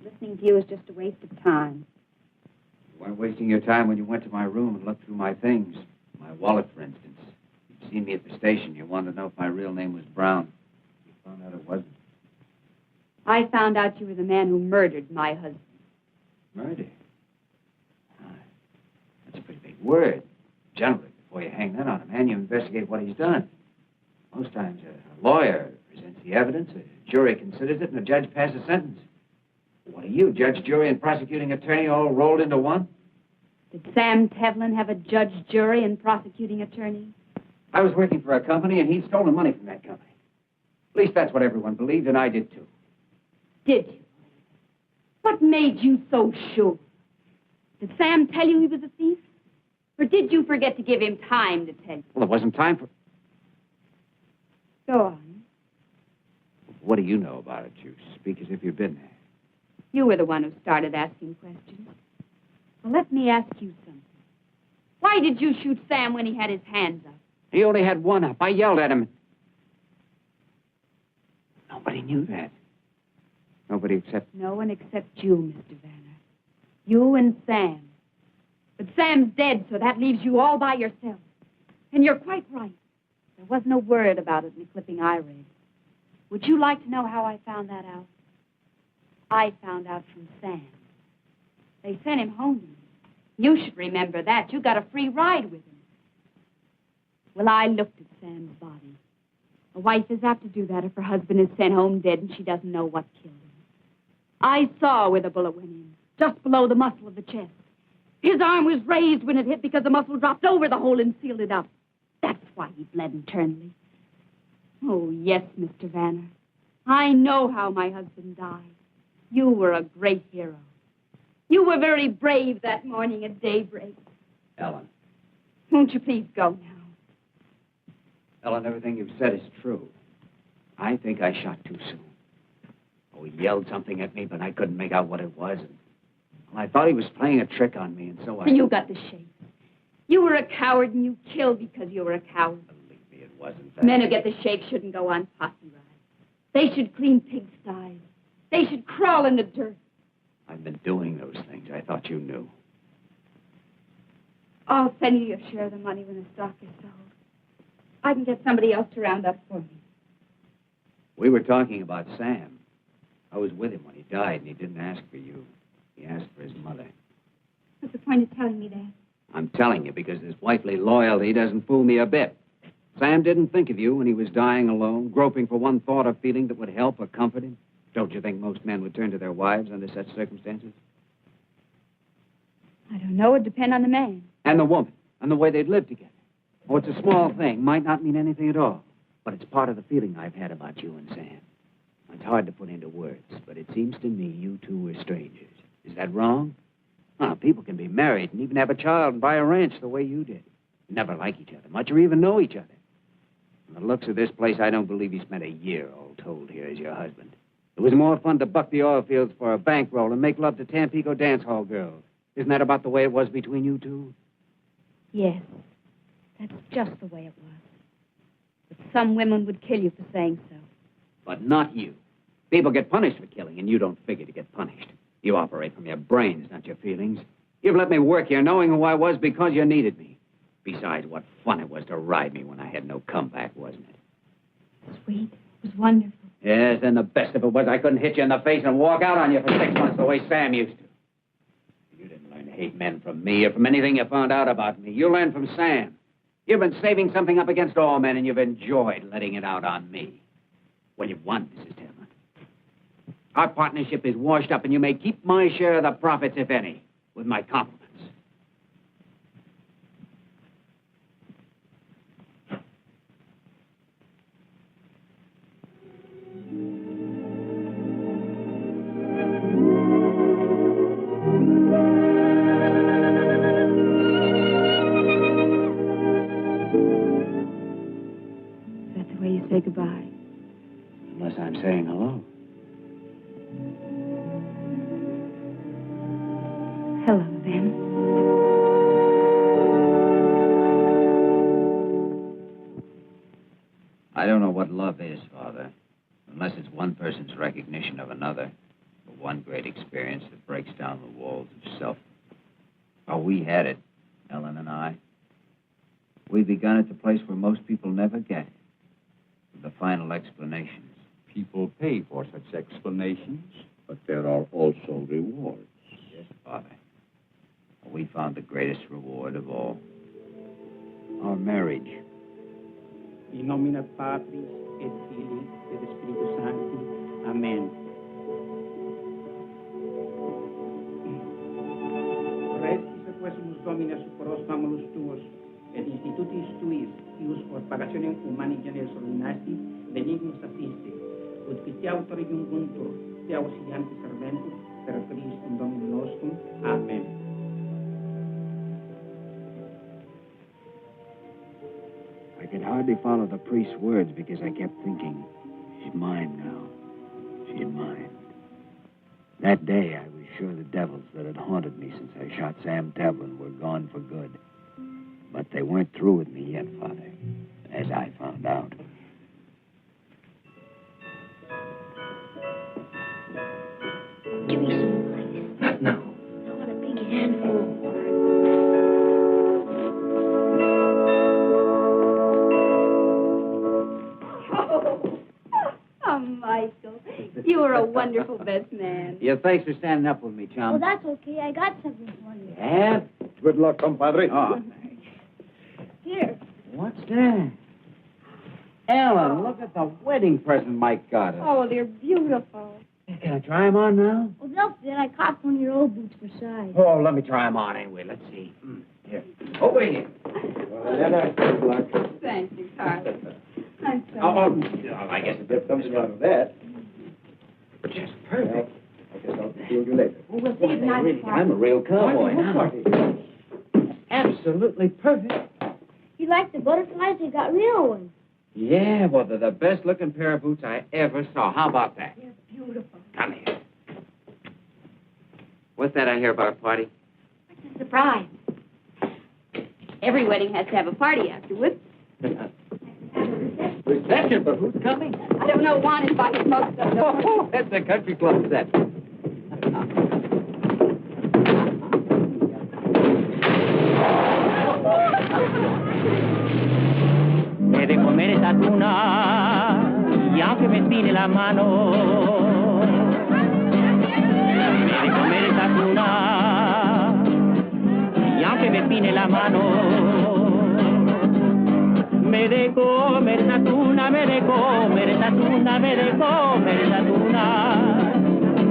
Listening to you is just a waste of time. You weren't wasting your time when you went to my room and looked through my things. My wallet, for instance. You'd seen me at the station. You wanted to know if my real name was Brown. You found out it wasn't. I found out you were the man who murdered my husband. Murder? Ah, that's a pretty big word. Generally, before you hang that on a man, you investigate what he's done. Most times, a lawyer presents the evidence, a jury considers it, and a judge passes a sentence. What are you, judge, jury, and prosecuting attorney all rolled into one? Did Sam Tevlin have a judge, jury, and prosecuting attorney? I was working for a company, and he'd stolen money from that company. At least that's what everyone believed, and I did too. Did you? What made you so sure? Did Sam tell you he was a thief? Or did you forget to give him time to tell you? Well, there wasn't time for... Go on. What do you know about it? You speak as if you'd been there. You were the one who started asking questions. Well, let me ask you something. Why did you shoot Sam when he had his hands up? He only had one up. I yelled at him. Nobody knew that. Nobody except... No one except you, Mr. Vanner. You and Sam. But Sam's dead, so that leaves you all by yourself. And you're quite right. There was no word about it in the clipping I read. Would you like to know how I found that out? I found out from Sam. They sent him home to me. You should remember that. You got a free ride with him. Well, I looked at Sam's body. A wife is apt to do that if her husband is sent home dead and she doesn't know what killed him. I saw where the bullet went in, just below the muscle of the chest. His arm was raised when it hit because the muscle dropped over the hole and sealed it up. That's why he bled internally. Oh, yes, Mr. Vanner. I know how my husband died. You were a great hero. You were very brave that morning at daybreak. Ellen. Won't you please go now? Ellen, everything you've said is true. I think I shot too soon. Oh, he yelled something at me, but I couldn't make out what it was. Well, I thought he was playing a trick on me, and so I... You got the shape. You were a coward and you killed because you were a coward. Believe me, it wasn't that. Men who get the shake shouldn't go on posse rides. They should clean pigsties. They should crawl in the dirt. I've been doing those things. I thought you knew. I'll send you your share of the money when the stock is sold. I can get somebody else to round up for me. We were talking about Sam. I was with him when he died, and he didn't ask for you. He asked for his mother. What's the point of telling me that? I'm telling you because his wifely loyalty doesn't fool me a bit. Sam didn't think of you when he was dying alone, groping for one thought or feeling that would help or comfort him. Don't you think most men would turn to their wives under such circumstances? I don't know. It'd depend on the man. And the woman, and the way they'd live together. Oh, it's a small thing, might not mean anything at all. But it's part of the feeling I've had about you and Sam. It's hard to put into words, but it seems to me you two were strangers. Is that wrong? Oh, people can be married and even have a child and buy a ranch the way you did. Never like each other much or even know each other. From the looks of this place, I don't believe you spent a year all told here as your husband. It was more fun to buck the oil fields for a bankroll and make love to Tampico dance hall girls. Isn't that about the way it was between you two? Yes. That's just the way it was. But some women would kill you for saying so. But not you. People get punished for killing, and you don't figure to get punished. You operate from your brains, not your feelings. You've let me work here knowing who I was because you needed me. Besides, what fun it was to ride me when I had no comeback, wasn't it? Sweet. It was wonderful. Yes, and the best of it was I couldn't hit you in the face and walk out on you for 6 months the way Sam used to. You didn't learn to hate men from me or from anything you found out about me. You learned from Sam. You've been saving something up against all men, and you've enjoyed letting it out on me. Well, you've won, Mrs. Tillman. Our partnership is washed up, and you may keep my share of the profits, if any, with my compliments. Is that the way you say goodbye? Unless I'm saying hello. Hello, then. I don't know what love is, Father, unless it's one person's recognition of another, or one great experience that breaks down the walls of self. Oh, we had it, Ellen and I. We begun at the place where most people never get, with the final explanations. People pay for such explanations, but there are also rewards. Yes, Father. We found the greatest reward of all. Our marriage. In nomine Patris et Filii et Spiritus Sancti. Amen. Restis quesumus Domine superos famulus tuos, et institutis tuis, ius por pagationem humani generis ordinasti, benignus assiste, ut qui autori junguntur, te auxilianti serventur, per Christum Dominum nostrum. Amen. I could hardly follow the priest's words because I kept thinking, she's mine now. She's mine. That day, I was sure the devils that had haunted me since I shot Sam Tevlin were gone for good. But they weren't through with me yet, Father, as I found out. Give me some money. Not now. I want a big handful. Oh, Michael, you were a wonderful best man. Yeah, thanks for standing up with me, chum. Oh, that's okay. I got something for you. Yeah? Good luck, compadre. Oh, Here. what's that? Ellen, look at the wedding present Mike got us. Oh, they're beautiful. Can I try them on now? Well, they'll fit. I caught one of your old boots for size. Oh, let me try them on anyway. Let's see. Here. Over here. Good luck. Thank you, Carlos. I'm so I guess it did something out of that. But just perfect. I guess I'll see you later. Well, we'll see you tonight. I'm a real cowboy now. Absolutely perfect. You like the butterflies? They got real ones. Yeah, well, they're the best-looking pair of boots I ever saw. How about that? They're beautiful. Come here. What's that I hear about a party? It's a surprise. Every wedding has to have a party afterwards. Reception, but who's coming? I don't know. Juan invited most of them. Oh, that's a country club set. He de comer esa tuna y aunque me espine la mano, he de comer esa tuna y aunque me espine la mano, me de comer esa tuna, me de comer esa tuna, me de comer esa tuna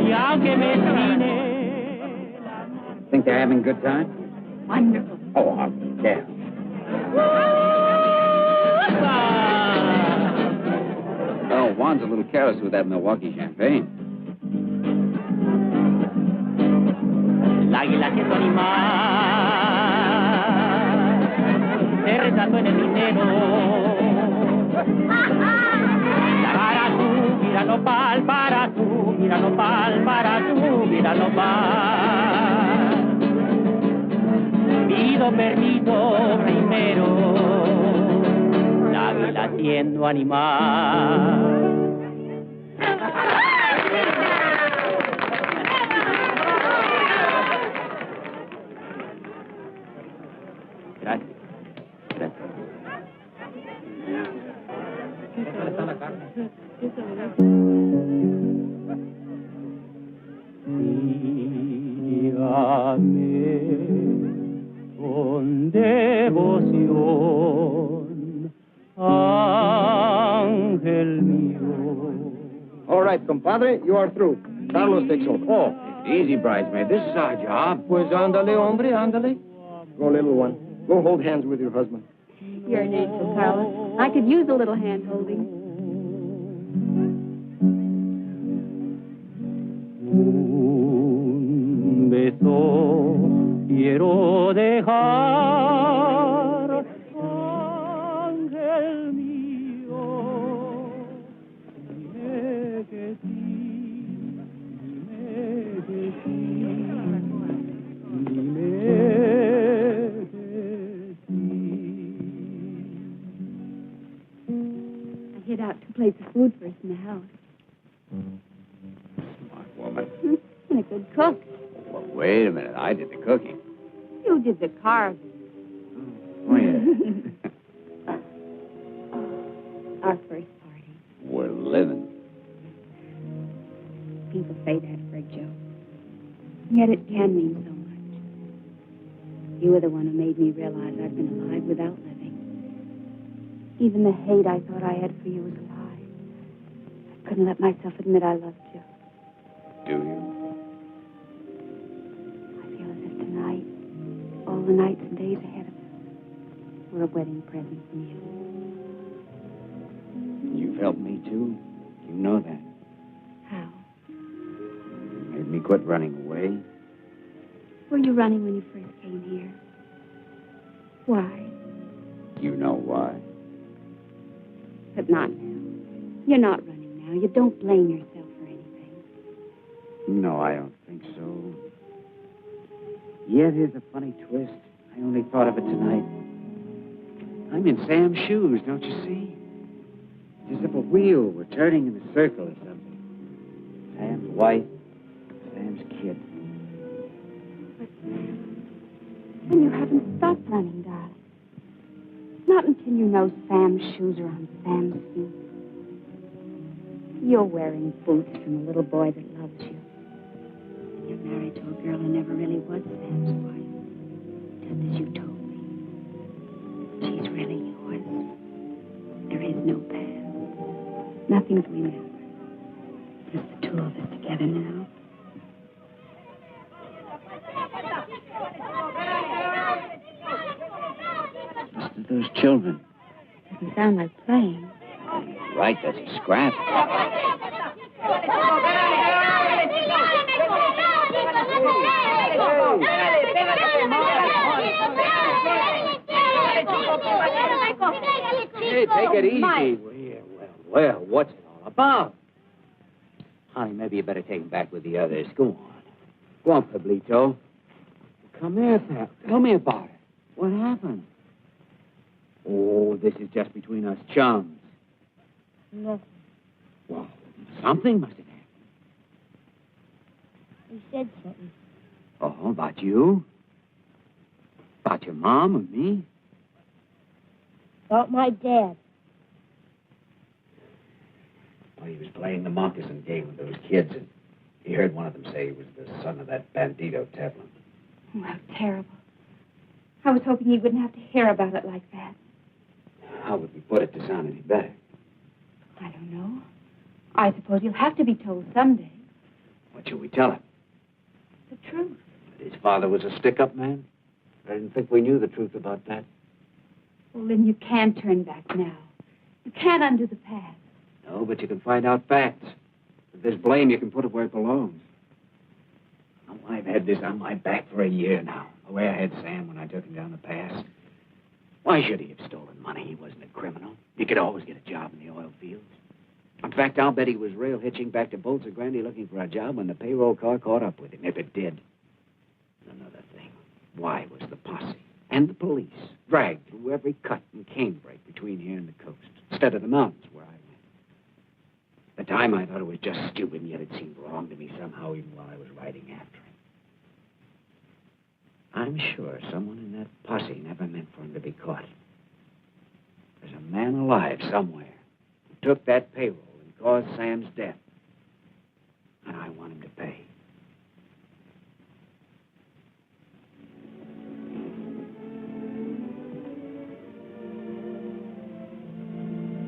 y aunque me espine. Think they're having a good time? Wonderful. Oh, yeah. Oh, Juan's a little careless with that Milwaukee champagne. El águila siendo animal se retrató en el dinero. Para subir al nopal, para subir al nopal, para subir al nopal. Pido permiso primero, la águila siendo animal. Gracias. Gracias. Dígame con devoción, ángel mío. All right, compadre, you are through. Carlos takes over. Oh, easy, bridesmaid. This is our job. Pues ándale, hombre, ándale. Go, little one. Go hold hands with your husband. You're an angel, Carlos. I could use a little hand-holding. Un beso quiero dejar, ángel mío. Dime que sí, dime que sí, dime que sí. I hid out 2 plates of food for us in the house. Smart woman. And a good cook. Well, wait a minute. I did the cooking. You did the carving. Oh, yeah. Our first party. We're living. People say that for a joke. Yet it can mean so much. You were the one who made me realize I'd been alive without living. Even the hate I thought I had for you was a lie. I couldn't let myself admit I loved you. Do you? I feel as if tonight, all the nights and days ahead of us, were a wedding present from you. You've helped me, too. You know that. How? You made me quit running away. Were you running when you first came here? Why? You know why. But not now. You're not running now. You don't blame yourself for anything. No, I don't think so. Yet here's a funny twist. I only thought of it tonight. I'm in Sam's shoes, don't you see? It's as if a wheel were turning in a circle or something. Sam's wife, Sam's kid. But Sam, then you haven't stopped running, darling. Not until you know Sam's shoes are on Sam's feet. You're wearing boots from a little boy that loves you. You're married to a girl who never really was Sam's wife, just as you told me. She's really yours. There is no past. Nothing to remember. Just the 2 of us together now. Listen to those children. Doesn't sound like playing. Right, that's a scrap. Hey, take it easy. Well, what's it all about? Honey, maybe you better take him back with the others. Go on. Go on, Pablito. Come here, pal. Tell me about it. What happened? Oh, this is just between us chums. No. Well, something must have happened. He said something. Oh, about you? About your mom and me? About my dad. Well, he was playing the moccasin game with those kids, and he heard one of them say he was the son of that bandito Tevlin. Oh, how terrible. I was hoping he wouldn't have to hear about it like that. How would we put it to sound any better? I don't know. I suppose you'll have to be told someday. What should we tell him? The truth. That his father was a stick-up man? I didn't think we knew the truth about that. Well, then you can't turn back now. You can't undo the past. No, but you can find out facts. If there's blame, you can put it where it belongs. Oh, I've had this on my back for a year now. The way I had Sam when I took him down the pass. Why should he have stolen money? He wasn't a criminal. He could always get a job in the oil fields. In fact, I'll bet he was rail hitching back to Bolsa Grande looking for a job when the payroll car caught up with him, if it did. Another thing. Why was the posse and the police dragged through every cut and canebrake between here and the coast, instead of the mountains where I went? At the time, I thought it was just stupid, and yet it seemed wrong to me somehow, even while I was riding after him. I'm sure someone in that posse never meant for him to be caught. There's a man alive somewhere who took that payroll and caused Sam's death. And I want him to pay.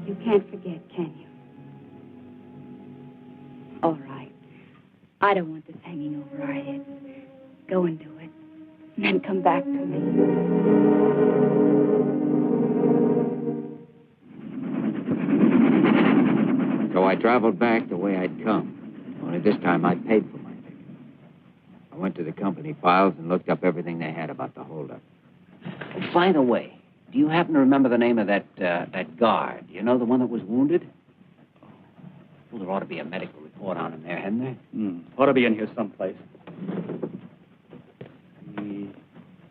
You can't forget, can you? All right. I don't want this hanging over our heads. Go and do it. And then come back to me. So I traveled back the way I'd come. Only this time I paid for my ticket. I went to the company files and looked up everything they had about the holdup. Oh, by the way, do you happen to remember the name of that guard? You know, the one that was wounded? Well, there ought to be a medical report on him there, hadn't there? Ought to be in here someplace.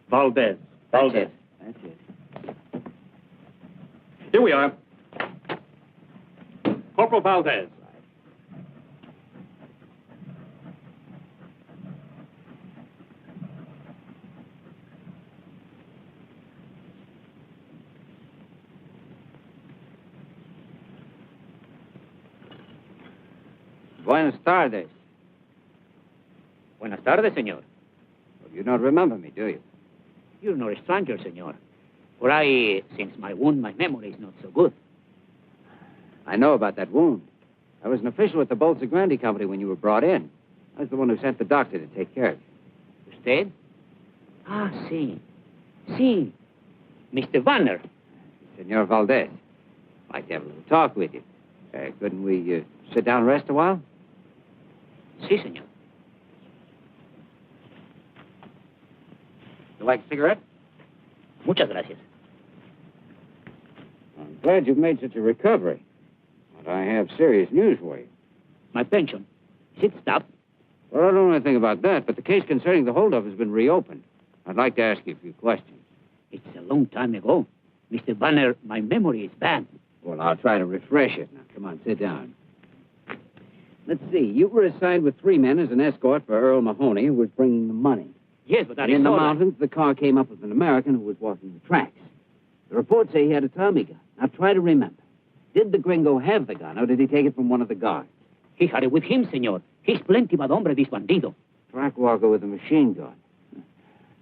Valdez. Valdez. That's it. Here we are. Corporal Valdez. Buenas tardes. Buenas tardes, señor. Well, you don't remember me, do you? You're not a stranger, senor. For since my wound, my memory is not so good. I know about that wound. I was an official at the Bolsa Grande company when you were brought in. I was the one who sent the doctor to take care of you. Usted? Ah, sí. Sí. Mr. Vanner. Senor Valdez. I'd like to have a little talk with you. Couldn't we sit down and rest a while? Sí, señor. You like a cigarette? Muchas gracias. I'm glad you've made such a recovery. But I have serious news for you. My pension. Is it stopped? Well, I don't know anything about that, but the case concerning the holdup has been reopened. I'd like to ask you a few questions. It's a long time ago. Mr. Banner, my memory is bad. Well, I'll try to refresh it. Now, come on, sit down. Let's see. You were assigned with 3 men as an escort for Earl Mahoney, who was bringing the money. Yes, but that And is in the all mountains, the car came up with an American who was walking the tracks. The reports say he had a Tommy gun. Now, try to remember. Did the gringo have the gun, or did he take it from one of the guards? He had it with him, senor. He's plenty bad hombre, this bandido. Track walker with a machine gun.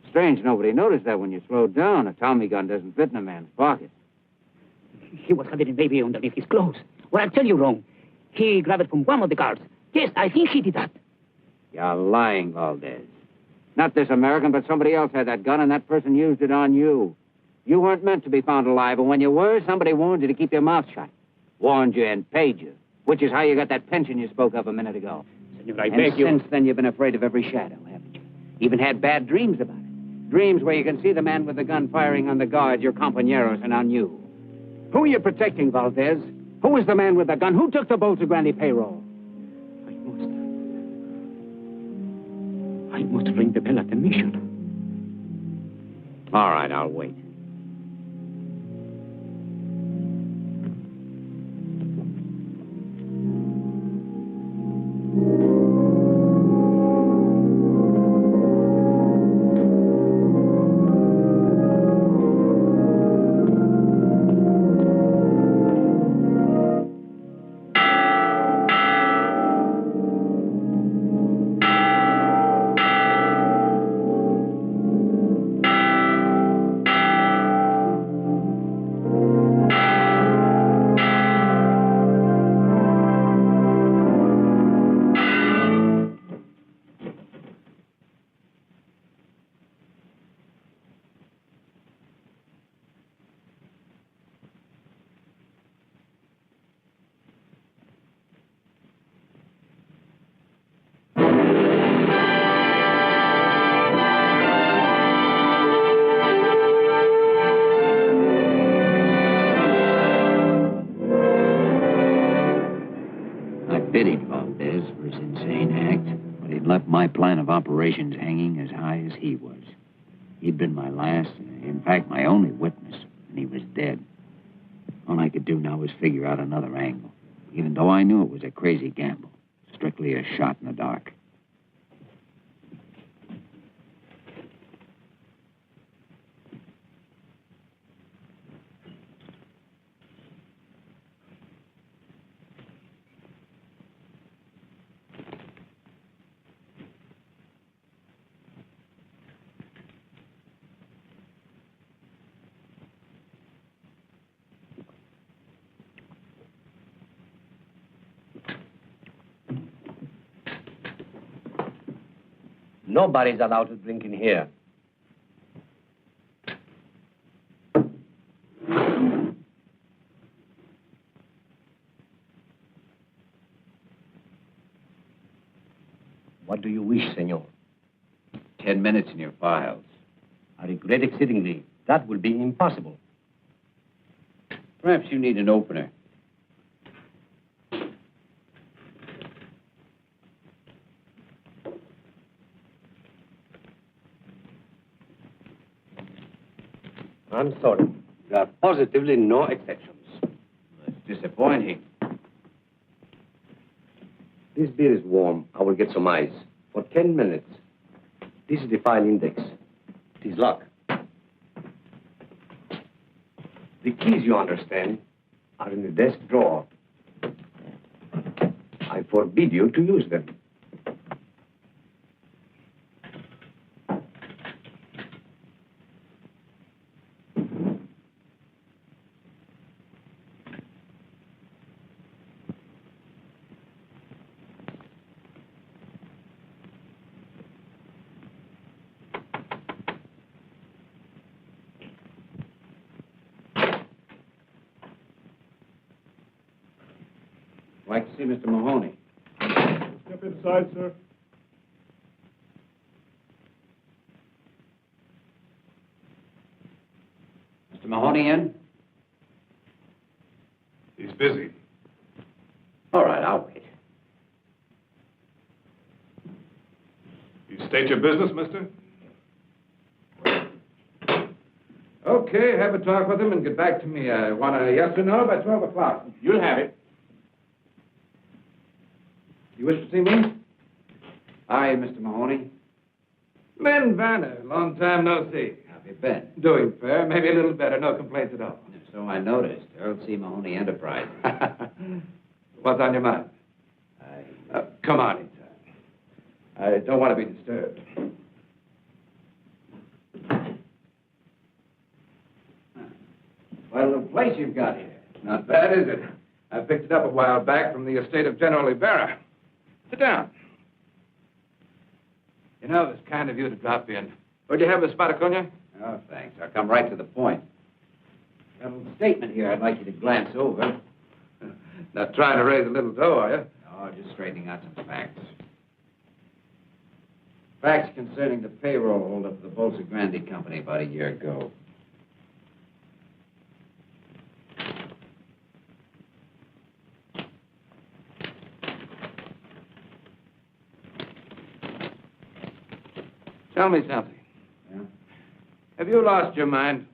Strange nobody noticed that when you slowed down. A Tommy gun doesn't fit in a man's pocket. He was hiding maybe underneath his clothes. Well, I'll tell you wrong. He grabbed it from one of the guards. Yes, I think he did that. You're lying, Valdez. Not this American, but somebody else had that gun, and that person used it on you. You weren't meant to be found alive, and when you were, somebody warned you to keep your mouth shut. Warned you and paid you, which is how you got that pension you spoke of a minute ago. Senor, I beg you. Since then, you've been afraid of every shadow, haven't you? Even had bad dreams about it. Dreams where you can see the man with the gun firing on the guards, your compañeros, and on you. Who are you protecting, Valdez? Who was the man with the gun? Who took the Bolsa Grande payroll? I must ring the bell at the mission. All right, I'll wait. pitied Valdez for his insane act, but he'd left my plan of operations hanging as high as he was. He'd been my last, in fact, my only witness, and he was dead. All I could do now was figure out another angle, even though I knew it was a crazy gamble, strictly a shot in the dark. Nobody's allowed to drink in here. What do you wish, senor? 10 minutes in your files. I regret exceedingly. That will be impossible. Perhaps you need an opener. I'm sorry. There are positively no exceptions. It's disappointing. This beer is warm. I will get some ice. For 10 minutes. This is the file index. It is locked. The keys, you understand, are in the desk drawer. I forbid you to use them. Like to see Mr. Mahoney. Step inside, sir. Mr. Mahoney in? He's busy. All right, I'll wait. You state your business, mister? Okay, have a talk with him and get back to me. I want a yes or no by 12 o'clock. You'll have it. You wish to see me? Hi, Mr. Mahoney. Len Vanner, long time no see. How have you been? Doing fair, maybe a little better, no complaints at all. So I noticed. Harold C. Mahoney Enterprise. What's on your mind? Come on inside. I don't want to be disturbed. Quite a little place you've got here. Not bad, is it? I picked it up a while back from the estate of General Rivera. Sit down. You know, it's kind of you to drop in. Where'd you have the spot of cognac? Oh, thanks. I'll come right to the point. Got a little statement here I'd like you to glance over. Not trying to raise a little dough, are you? No, just straightening out some facts. Facts concerning the payroll holdup of the Bolsa Grande Company about a year ago. Tell me something. Yeah? Have you lost your mind?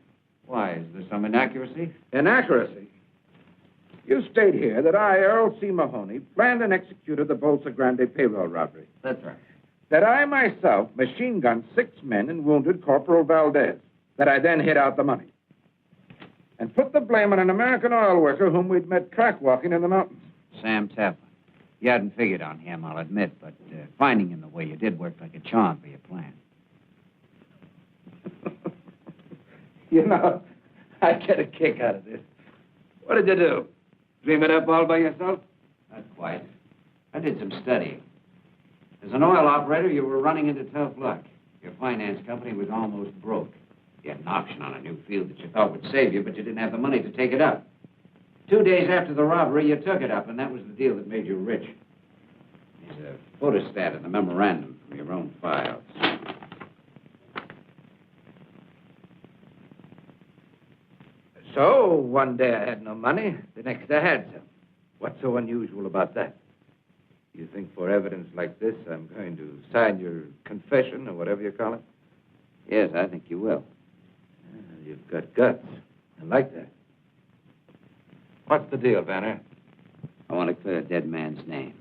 Why, is there some inaccuracy? Inaccuracy? You state here that I, Earl C. Mahoney, planned and executed the Bolsa Grande payroll robbery. That's right. That I myself machine-gunned 6 men and wounded Corporal Valdez. That I then hid out the money. And put the blame on an American oil worker whom we'd met track-walking in the mountains. Sam Taplin. You hadn't figured on him, I'll admit, but finding him the way you did worked like a charm for your plan. You know, I get a kick out of this. What did you do? Dream it up all by yourself? Not quite. I did some studying. As an oil operator, you were running into tough luck. Your finance company was almost broke. You had an option on a new field that you thought would save you, but you didn't have the money to take it up. 2 days after the robbery, you took it up, and that was the deal that made you rich. There's a photostat in the memorandum from your own files. So, one day I had no money, the next I had some. What's so unusual about that? You think for evidence like this, I'm going to sign your confession or whatever you call it? Yes, I think you will. You've got guts. I like that. What's the deal, Vanner? I want to clear a dead man's name.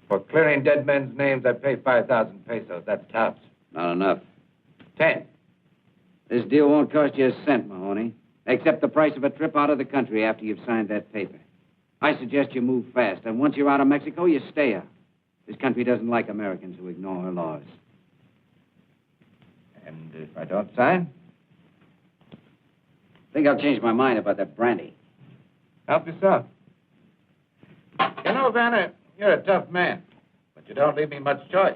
For clearing dead men's names, I pay 5,000 pesos. That's tops. Not enough. 10. This deal won't cost you a cent, Mahoney, except the price of a trip out of the country after you've signed that paper. I suggest you move fast, and once you're out of Mexico, you stay out. This country doesn't like Americans who ignore her laws. And if I don't sign? I think I'll change my mind about that brandy. Help yourself. You know, Vanner, you're a tough man, but you don't leave me much choice.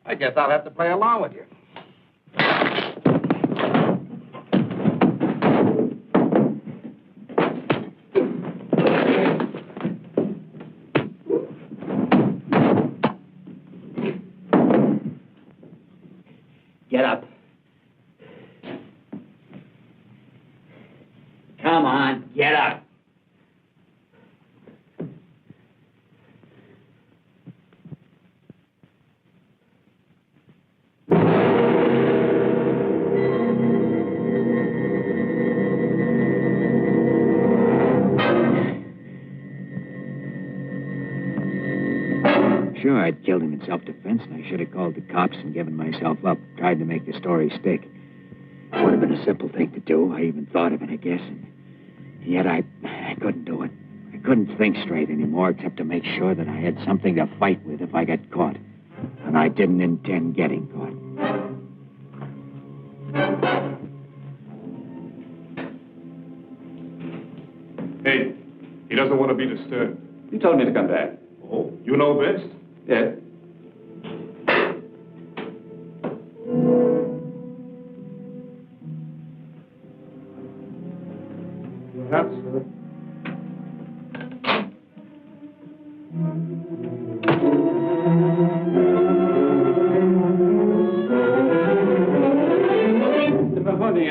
I guess I'll have to play along with you. Get up. Come on, get up. Sure, I'd killed him in self-defense, and I should have called the cops and given myself up, tried to make the story stick. Would have been a simple thing to do. I even thought of it, I guess, and yet I couldn't do it. I couldn't think straight anymore, except to make sure that I had something to fight with if I got caught. And I didn't intend getting caught. Hey, he doesn't want to be disturbed. You told me to come back. Oh, you know best? Yes. Perhaps. Mahoney,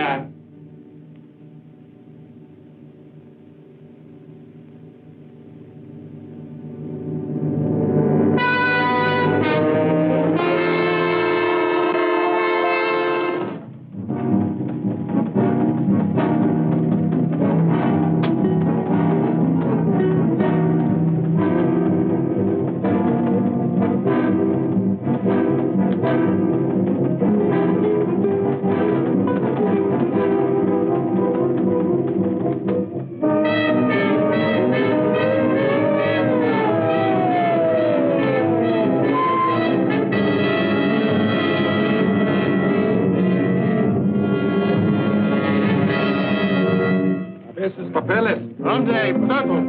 Papeles. ¿Dónde? Paco.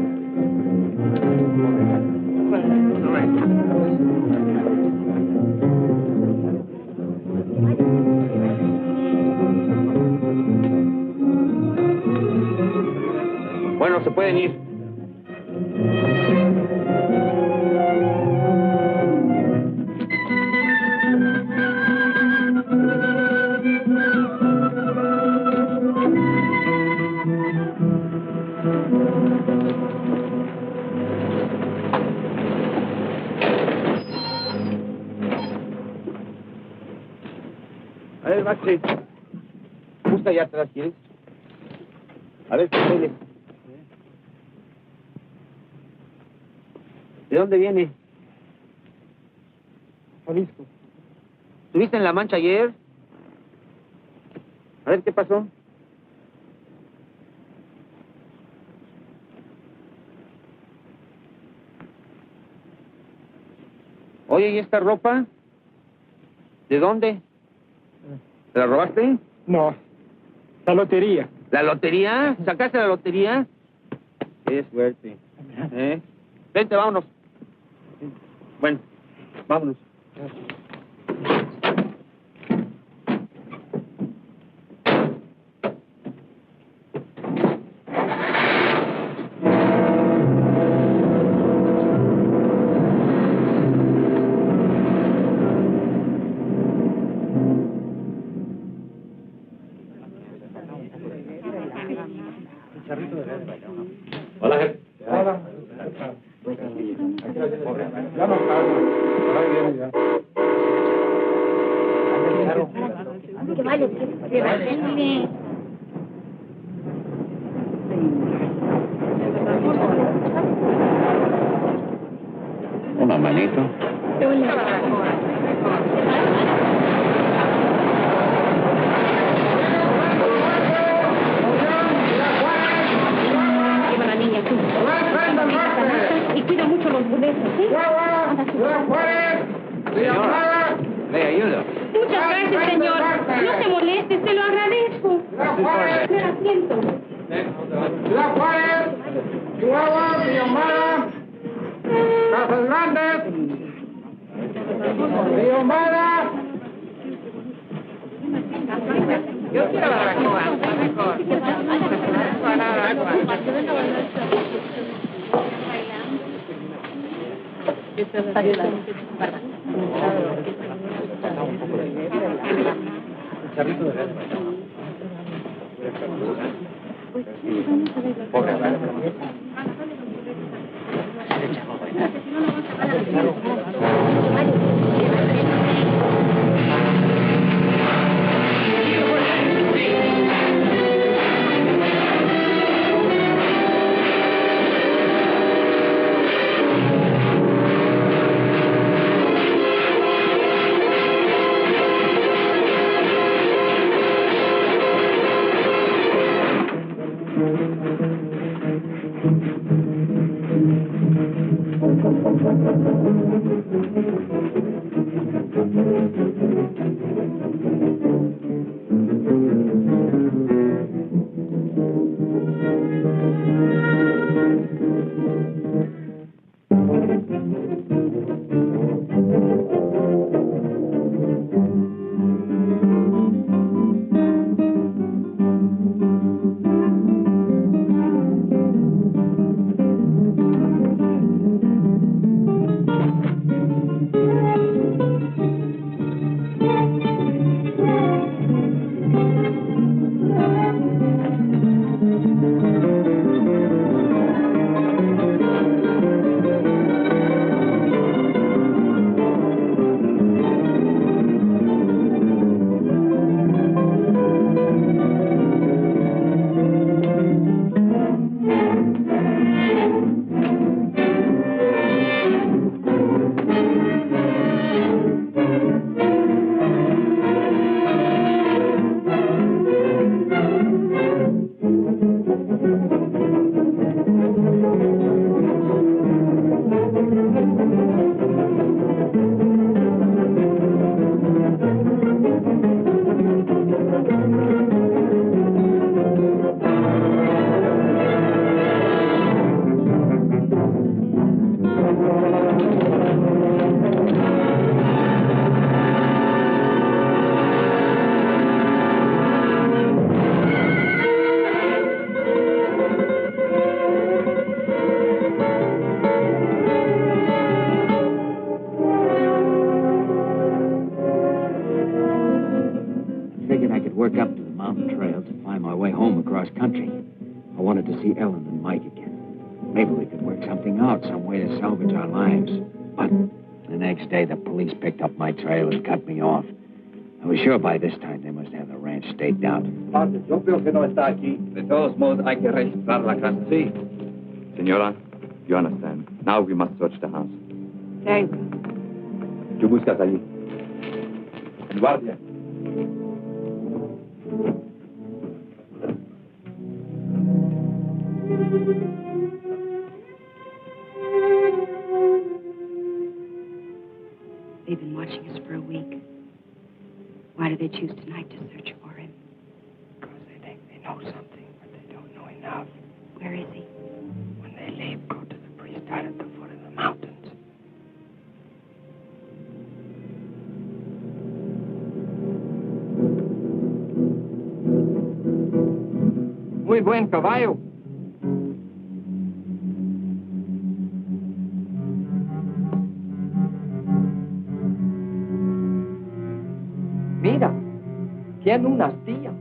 Bueno, se pueden ir. A ver, Baxter. Busca allá atrás, ¿quieres? A ver, papeles. ¿De dónde viene? Jalisco. ¿Estuviste en La Mancha ayer? A ver, ¿qué pasó? Oye, ¿y esta ropa? ¿De dónde? ¿Te la robaste? No, la lotería. ¿La lotería? ¿Sacaste la lotería? Qué suerte. Vente, vámonos. Bueno, vámonos. Hola, jefe. Hola. Ya no cargo. Ahí viene ya. Que vale, que vale. Una manito. Lleva a la niña aquí. Y cuida mucho los boletos, ¿sí? Señora, le ayudo. Muchas gracias, señor. No se moleste, se lo agradezco. Me asiento. Ciudad Juárez, Chihuahua, Villahumada, Casas Grandes, Villahumada. Yo quiero barbacoa, mejor. work up to the mountain trail to find my way home across country. I wanted to see Ellen and Mike again. Maybe we could work something out, some way to salvage our lives. But the next day, the police picked up my trail and cut me off. I was sure by this time they must have the ranch staked out. Yo creo que no está aquí. De todos modos, hay que registrar la casa. Sí. Senora, you understand. Now we must search the house. Thanks. ¿Qué buscas allí? El guardia. They've been watching us for a week. Why do they choose tonight to search for him? Because they think they know something, but they don't know enough. Where is he? When they leave, go to the priest out at the foot of the mountains. Muy buen caballo. Mira, tiene una astilla.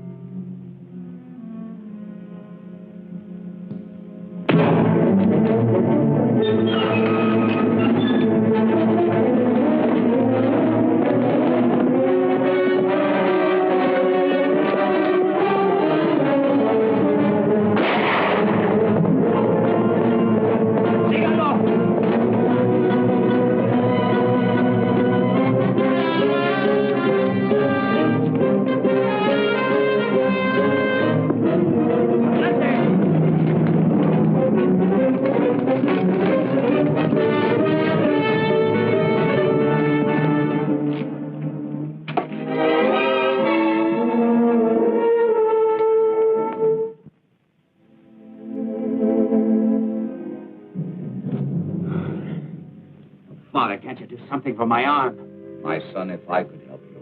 Father, can't you do something for my arm? My son, if I could help you,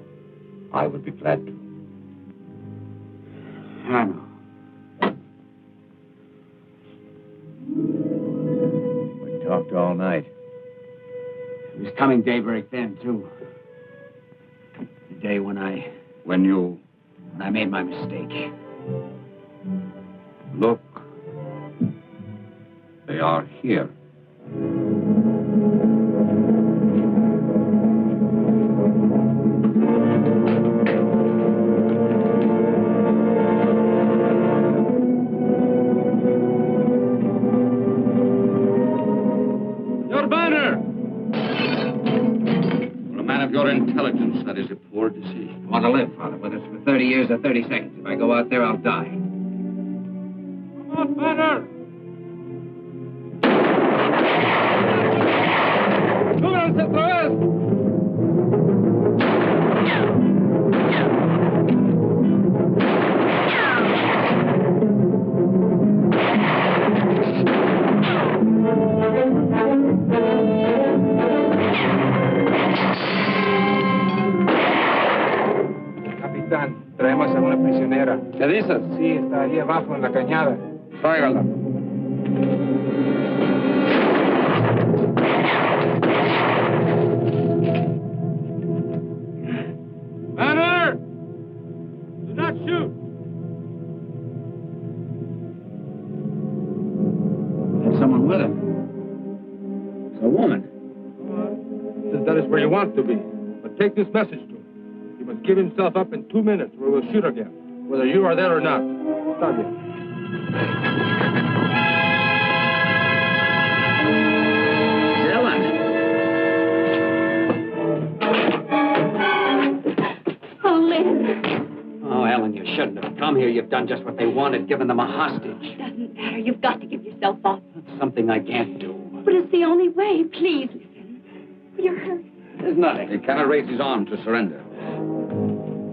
I would be glad to. I know. We talked all night. It was coming daybreak then, too. The day when I made my mistake. Look. They are here. Your banner! For a man of your intelligence, that is a poor decision. I want to live, Father, whether it's for 30 years or 30 seconds. If I go out there, I'll die. Come on, banner! ¡Súbanse otra vez! Capitán, traemos a una prisionera. ¿Qué dices? Sí, está allí abajo en la cañada. Tráigala. Banner! Do not shoot! There's someone with him. It's a woman. That is where you want to be. But take this message to him. He must give himself up in 2 minutes or we'll shoot again. Whether you are there or not. Está bien. Oh, Lynn. Oh, Ellen, you shouldn't have come here. You've done just what they wanted, given them a hostage. It doesn't matter. You've got to give yourself up. That's something I can't do. But it's the only way. Please, listen. You're hurt. There's nothing. He cannot raise his arm to surrender.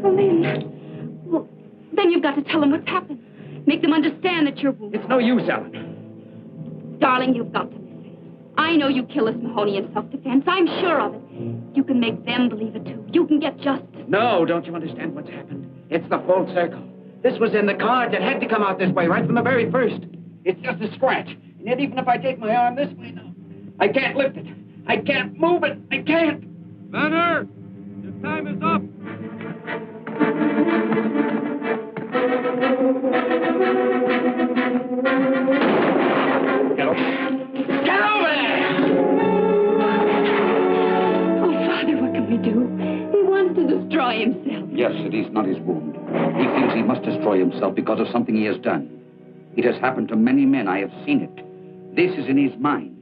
Oh, Lynn. Well, then you've got to tell them what's happened. Make them understand that you're wounded. It's no use, Ellen. Darling, you've got to listen. I know you killed this Mahoney in self-defense. I'm sure of it. You can make them believe it, too. You can get justice. No, don't you understand what's happened? It's the full circle. This was in the cards. It had to come out this way right from the very first. It's just a scratch. And yet, even if I take my arm this way now, I can't lift it. I can't move it. I can't. Banner! Your time is up! Get over there! Oh, Father, what can we do? He wants to destroy himself. Yes, it is not his wound. He feels he must destroy himself because of something he has done. It has happened to many men. I have seen it. This is in his mind.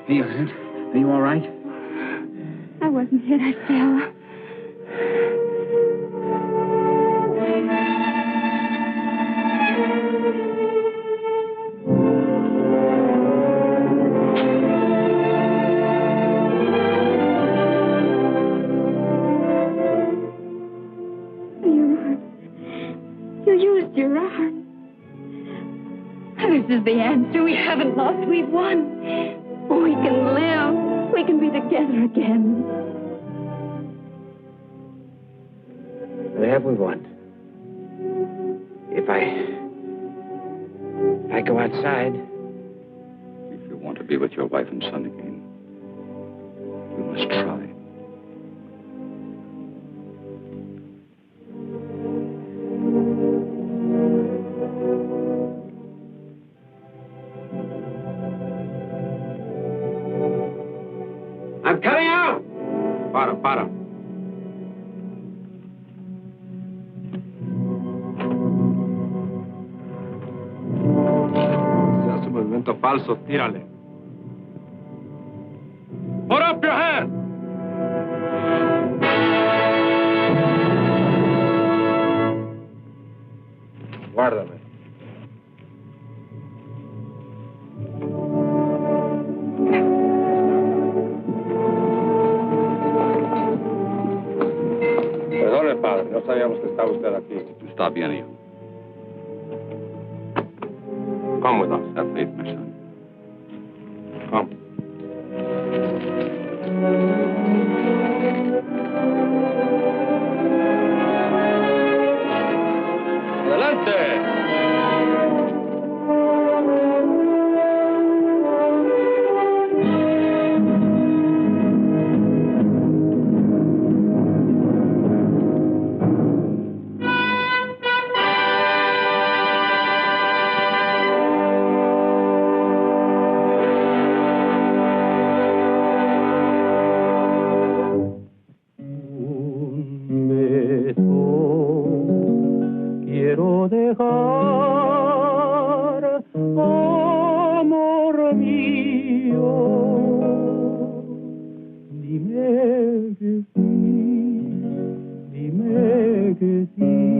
Are you hurt? Are you all right? I wasn't hit. I fell. Your arm. You used your arm. This is the answer. We haven't lost. We've won. We can live. We can be together again. What have we won? If I go outside. If you want to be with your wife and son again, you must try. I'm coming out! Para. Si hace un movimiento falso, tírale. Put up your hand! Guárdame. Está bien, hijo. Come with us. Have faith, my son. Come. Adelante. Quiero dejar, amor mío, dime que sí, dime que sí.